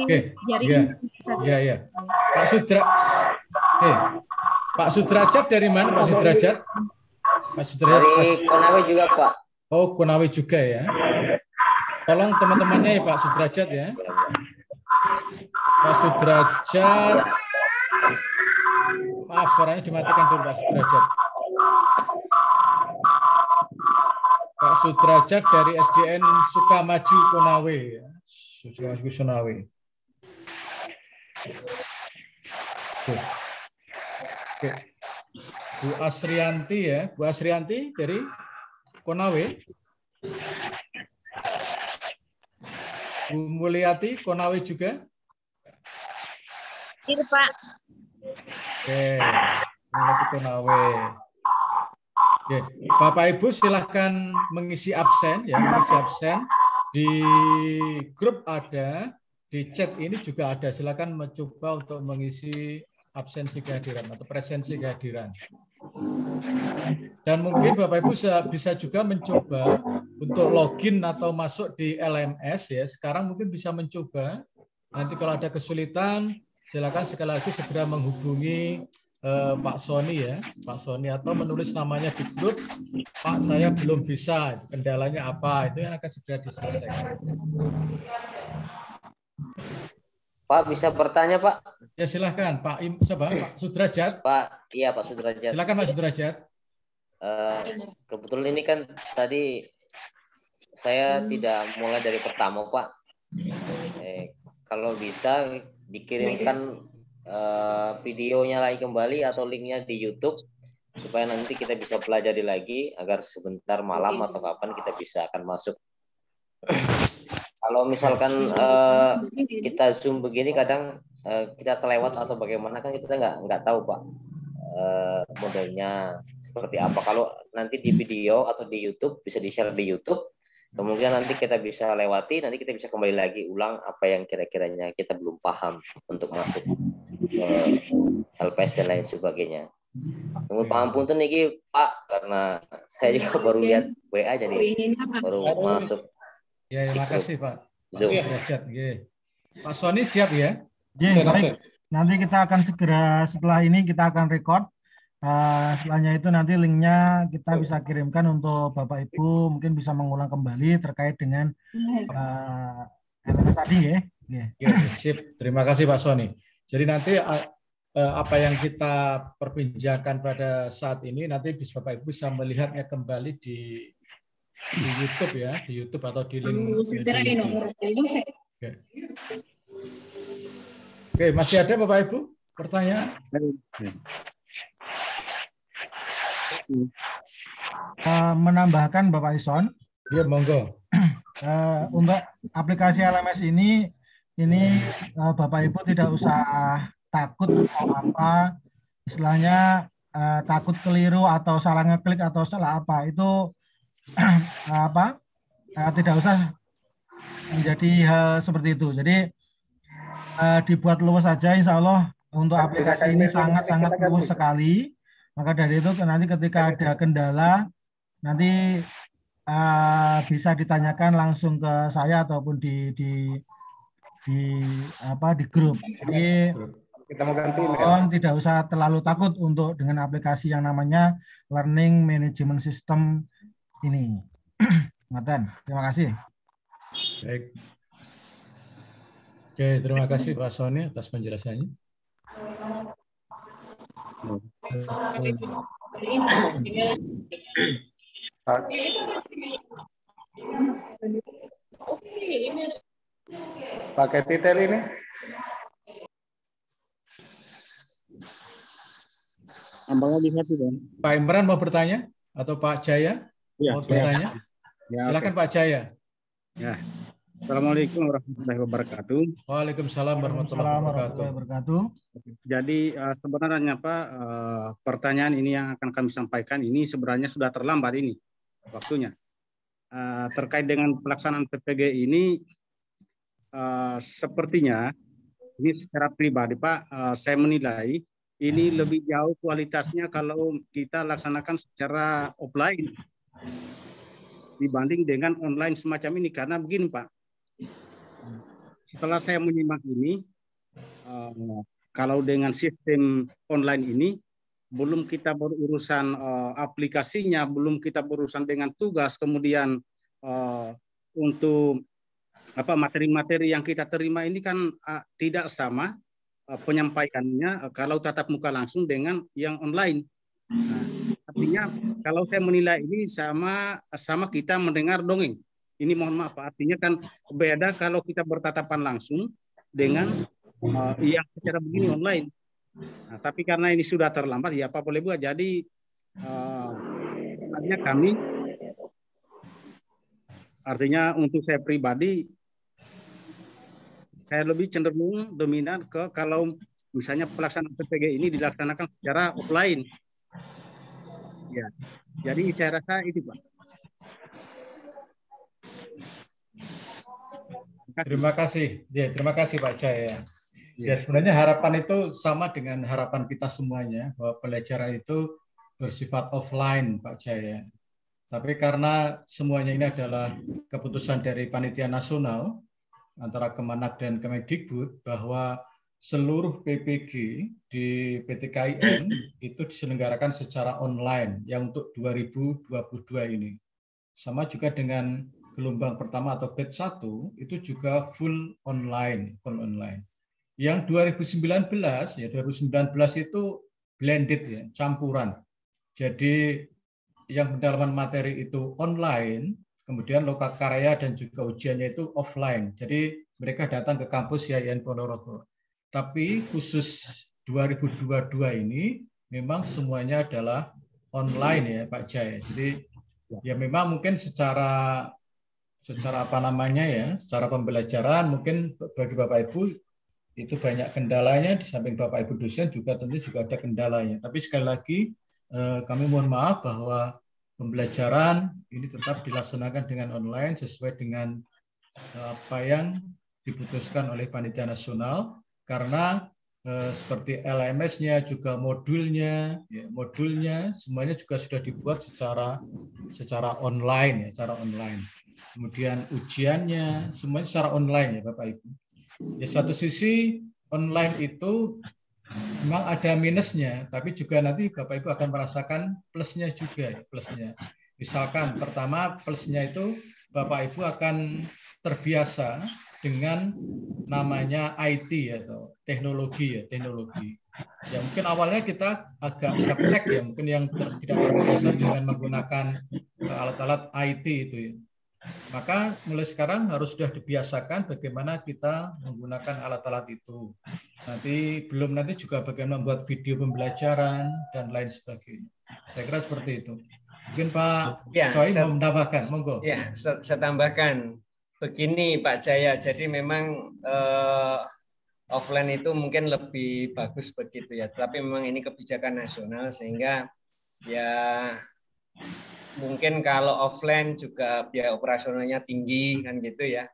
Oke. Ya. Pak Pak Sudrajat dari mana Pak Sudrajat? Pak Sudrajat. Dari Konawe juga Pak. Oh, Konawe juga ya. Tolong teman-temannya ya Pak Sudrajat ya. Pak Sudrajat. Maaf, suaranya dimatikan dulu Pak Sudrajat. Pak Sudrajat dari SDN Sukamaju Konawe. Sukamaju Konawe. Oke. Bu Asrianti ya. Bu Asrianti dari Konawe. Bu Mulyati Konawe juga. Hadir Pak. Oke. Mulyati Konawe. Oke, Bapak Ibu silahkan mengisi absen ya, mengisi absen di grup ada, di chat ini juga ada. Silakan mencoba untuk mengisi absensi kehadiran atau presensi kehadiran. Dan mungkin Bapak Ibu bisa juga mencoba untuk login atau masuk di LMS ya. Sekarang mungkin bisa mencoba. Nanti kalau ada kesulitan, silakan sekali lagi segera menghubungi Pak Sony ya, Pak Sony, atau menulis namanya di grup, Pak saya belum bisa, kendalanya apa, itu yang akan segera diselesaikan. Pak bisa bertanya Pak? Ya silahkan Pak Pak Sudrajat. Pak, iya Pak Sudrajat. Silakan Pak Sudrajat. Kebetulan ini kan tadi saya tidak mulai dari pertama Pak. Kalau bisa dikirimkan videonya lagi kembali atau linknya di YouTube supaya nanti kita bisa pelajari lagi agar sebentar malam atau kapan kita bisa akan masuk. Kalau misalkan kita Zoom begini kadang kita kelewat atau bagaimana kan kita nggak tahu Pak modelnya seperti apa. Kalau nanti di video atau di YouTube bisa di-share di YouTube, kemungkinan nanti kita bisa lewati, nanti kita bisa kembali lagi ulang apa yang kira-kiranya kita belum paham untuk masuk LPS dan lain sebagainya. Tunggu paham punten nih Pak, karena saya juga baru lihat WA jadi baru masuk. Ya, terima kasih Pak. Pak Sony siap ya? Ya, baik. Nanti kita akan segera setelah ini kita akan record. Setelahnya itu nanti linknya kita bisa kirimkan untuk Bapak Ibu mungkin bisa mengulang kembali terkait dengan LMS tadi ya. Ya, sip. Terima kasih Pak Sony. Jadi nanti apa yang kita perbincangkan pada saat ini nanti Bapak Ibu bisa melihatnya kembali di YouTube ya, di YouTube atau di link. Oke, masih ada Bapak Ibu pertanyaan? Menambahkan Bapak Ison. Ya, monggo. Untuk aplikasi LMS ini Bapak Ibu tidak usah takut atau apa, istilahnya takut keliru atau salah ngeklik atau salah apa itu tidak usah menjadi hal seperti itu. Jadi dibuat luas saja, insya Allah untuk aplikasi ini sangat-sangat luas sekali. Maka dari itu nanti ketika ada kendala nanti bisa ditanyakan langsung ke saya ataupun di grup. Jadi kita mau ganti tidak usah terlalu takut untuk dengan aplikasi yang namanya Learning Management System ini. Terima kasih. Baik. Oke, terima kasih Pak Sony atas penjelasannya. Pakai titel ini. Pak Imran mau bertanya? atau Pak Jaya Ya, mau bertanya? Ya, Silakan Pak Jaya. Ya. Assalamualaikum warahmatullahi wabarakatuh. Waalaikumsalam warahmatullahi wabarakatuh. Jadi sebenarnya Pak, pertanyaan ini yang akan kami sampaikan ini sebenarnya sudah terlambat ini waktunya. Terkait dengan pelaksanaan PPG ini, sepertinya ini secara pribadi Pak, saya menilai ini lebih jauh kualitasnya kalau kita laksanakan secara offline dibanding dengan online semacam ini. Karena begini Pak, setelah saya menyimak ini, kalau dengan sistem online ini, belum kita berurusan aplikasinya, belum kita berurusan dengan tugas, kemudian untuk materi-materi yang kita terima ini kan tidak sama penyampaiannya kalau tatap muka langsung dengan yang online. Nah, artinya kalau saya menilai ini sama kita mendengar dongeng. Ini mohon maaf, artinya kan beda kalau kita bertatapan langsung dengan yang secara begini online. Nah, tapi karena ini sudah terlambat, ya apa boleh buat. Jadi artinya untuk saya pribadi, saya lebih cenderung dominan ke kalau misalnya pelaksanaan PPG ini dilaksanakan secara offline. Ya, jadi saya rasa itu Pak. Terima kasih. Ya, terima kasih Pak Jaya. Ya, sebenarnya harapan itu sama dengan harapan kita semuanya bahwa pembelajaran itu bersifat offline Pak Jaya. Tapi karena semuanya ini adalah keputusan dari Panitia Nasional antara Kemenak dan Kemendikbud bahwa seluruh PPG di PTKIN itu diselenggarakan secara online yang untuk 2022 ini. Sama juga dengan gelombang pertama atau batch 1 itu juga full online. Yang 2019 itu blended ya, campuran. Jadi yang pendalaman materi itu online, kemudian lokakarya dan juga ujiannya itu offline. Jadi mereka datang ke kampus IAIN Ponorogo. Tapi khusus 2022 ini memang semuanya adalah online ya Pak Jaya. Jadi ya memang mungkin secara secara pembelajaran mungkin bagi Bapak Ibu itu banyak kendalanya, di samping Bapak Ibu dosen juga tentu juga ada kendalanya. Tapi sekali lagi kami mohon maaf bahwa pembelajaran ini tetap dilaksanakan dengan online sesuai dengan apa yang diputuskan oleh Panitia Nasional, karena seperti LMS-nya juga modulnya semuanya juga sudah dibuat secara online ya, secara online. Kemudian ujiannya semuanya secara online ya Bapak Ibu. Ya, satu sisi online itu memang ada minusnya, tapi juga nanti Bapak Ibu akan merasakan plusnya juga ya, plusnya. Misalkan pertama plusnya itu Bapak Ibu akan terbiasa dengan namanya IT atau teknologi. Ya mungkin awalnya kita agak gaptek ya, mungkin yang tidak terbiasa dengan menggunakan alat-alat IT itu ya. Maka mulai sekarang harus sudah dibiasakan bagaimana kita menggunakan alat-alat itu. Nanti juga bagaimana membuat video pembelajaran dan lain sebagainya. Saya kira seperti itu. Mungkin Pak Choi mau menambahkan, monggo. Ya, saya tambahkan. Begini Pak Jaya, jadi memang offline itu mungkin lebih bagus begitu ya. Tapi memang ini kebijakan nasional sehingga ya mungkin kalau offline juga biaya operasionalnya tinggi kan gitu ya.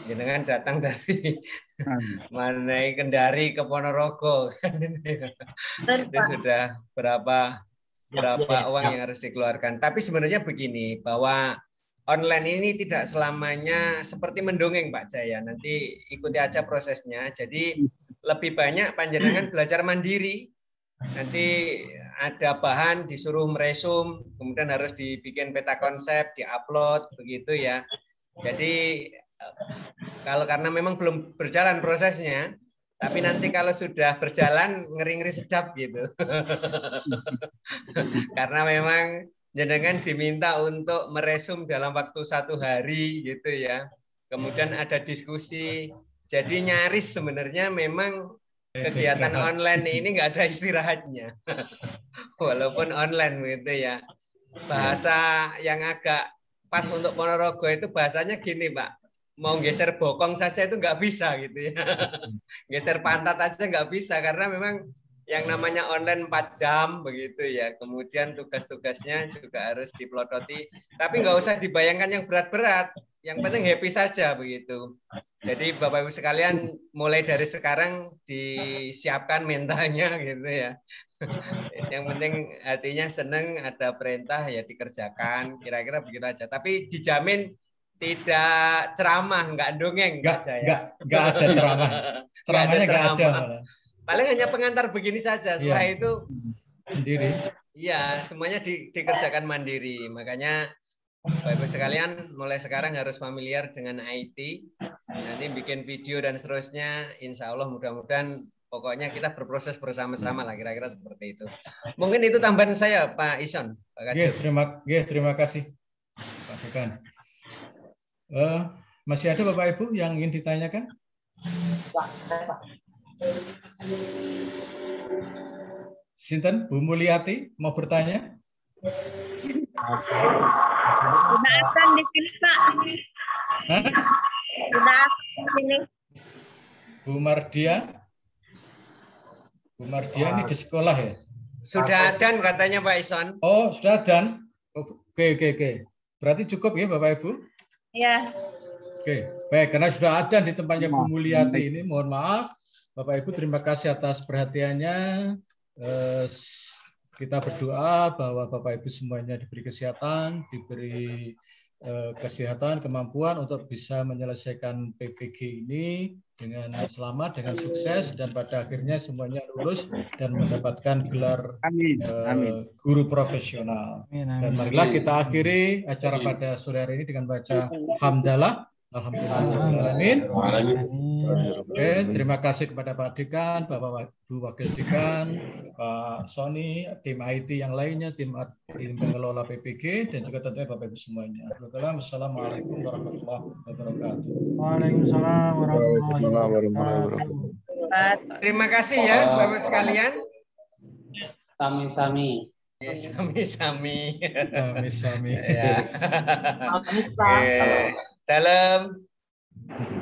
Jangan datang dari Manai Kendari ke Ponorogo kan itu sudah berapa uang yang harus dikeluarkan. Tapi sebenarnya begini, bahwa online ini tidak selamanya seperti mendongeng Pak Jaya. Nanti ikuti aja prosesnya. Jadi lebih banyak panjenengan belajar mandiri. Nanti ada bahan disuruh meresum, kemudian harus dibikin peta konsep, diupload begitu ya. Jadi karena memang belum berjalan prosesnya, tapi nanti kalau sudah berjalan ngeri-ngeri sedap gitu. Karena memang jenengan diminta untuk meresum dalam waktu 1 hari gitu ya. Kemudian ada diskusi. Jadi nyaris sebenarnya memang kegiatan online ini nggak ada istirahatnya. Walaupun online gitu ya. bahasa yang agak pas untuk Ponorogo itu bahasanya gini, Pak. Mau geser bokong saja itu nggak bisa gitu ya. Geser pantat aja nggak bisa karena memang yang namanya online 4 jam begitu ya. Kemudian tugas-tugasnya juga harus dipelototi. Tapi nggak usah dibayangkan yang berat-berat. Yang penting happy saja begitu. Jadi Bapak Ibu sekalian mulai dari sekarang disiapkan mentalnya gitu ya. Yang penting hatinya seneng, ada perintah ya dikerjakan, kira-kira begitu aja. Tapi dijamin tidak ceramah, nggak dongeng, nggak ada ceramah. Ceramahnya nggak ada malah. Paling hanya pengantar begini saja. Setelah itu sendiri. Iya, semuanya dikerjakan mandiri. Makanya Bapak Ibu sekalian mulai sekarang harus familiar dengan IT. Nanti bikin video dan seterusnya, insya Allah mudah-mudahan pokoknya kita berproses bersama-sama lah, kira-kira seperti itu. Mungkin itu tambahan saya, Pak Ison. Pak Kacur. Terima kasih, Pak Dekan. Masih ada Bapak Ibu yang ingin ditanyakan? Sinten, Bu Mulyati mau bertanya? Sudah akan di sini, Pak. Sudah di sini. Bu Mardia? Bu Mardia ini di sekolah ya? Sudah adan katanya Pak Ison. Oh, sudah adan? Oke. Berarti cukup ya Bapak Ibu? Ya. Oke, baik. Karena sudah adan di tempatnya Bu Mulyati ini, mohon maaf. Bapak Ibu terima kasih atas perhatiannya. Kita berdoa bahwa Bapak Ibu semuanya diberi kesehatan, diberi kesehatan, kemampuan untuk bisa menyelesaikan PPG ini dengan selamat, dengan sukses, dan pada akhirnya semuanya lulus dan mendapatkan gelar guru profesional. Dan marilah kita akhiri acara pada sore hari ini dengan baca hamdalah. Alhamdulillahirrahmanirrahim. Oke, terima kasih kepada Pak Dekan, Bapak Bu Wakil Dekan, Pak Sony, tim IT yang lainnya, tim pengelola PPG, dan juga tentunya Bapak Ibu semuanya. Assalamualaikum warahmatullahi wabarakatuh. Waalaikumsalam warahmatullahi wabarakatuh. Terima kasih ya Bapak sekalian. Sami-sami. Sami-sami. Sami-sami. Dalam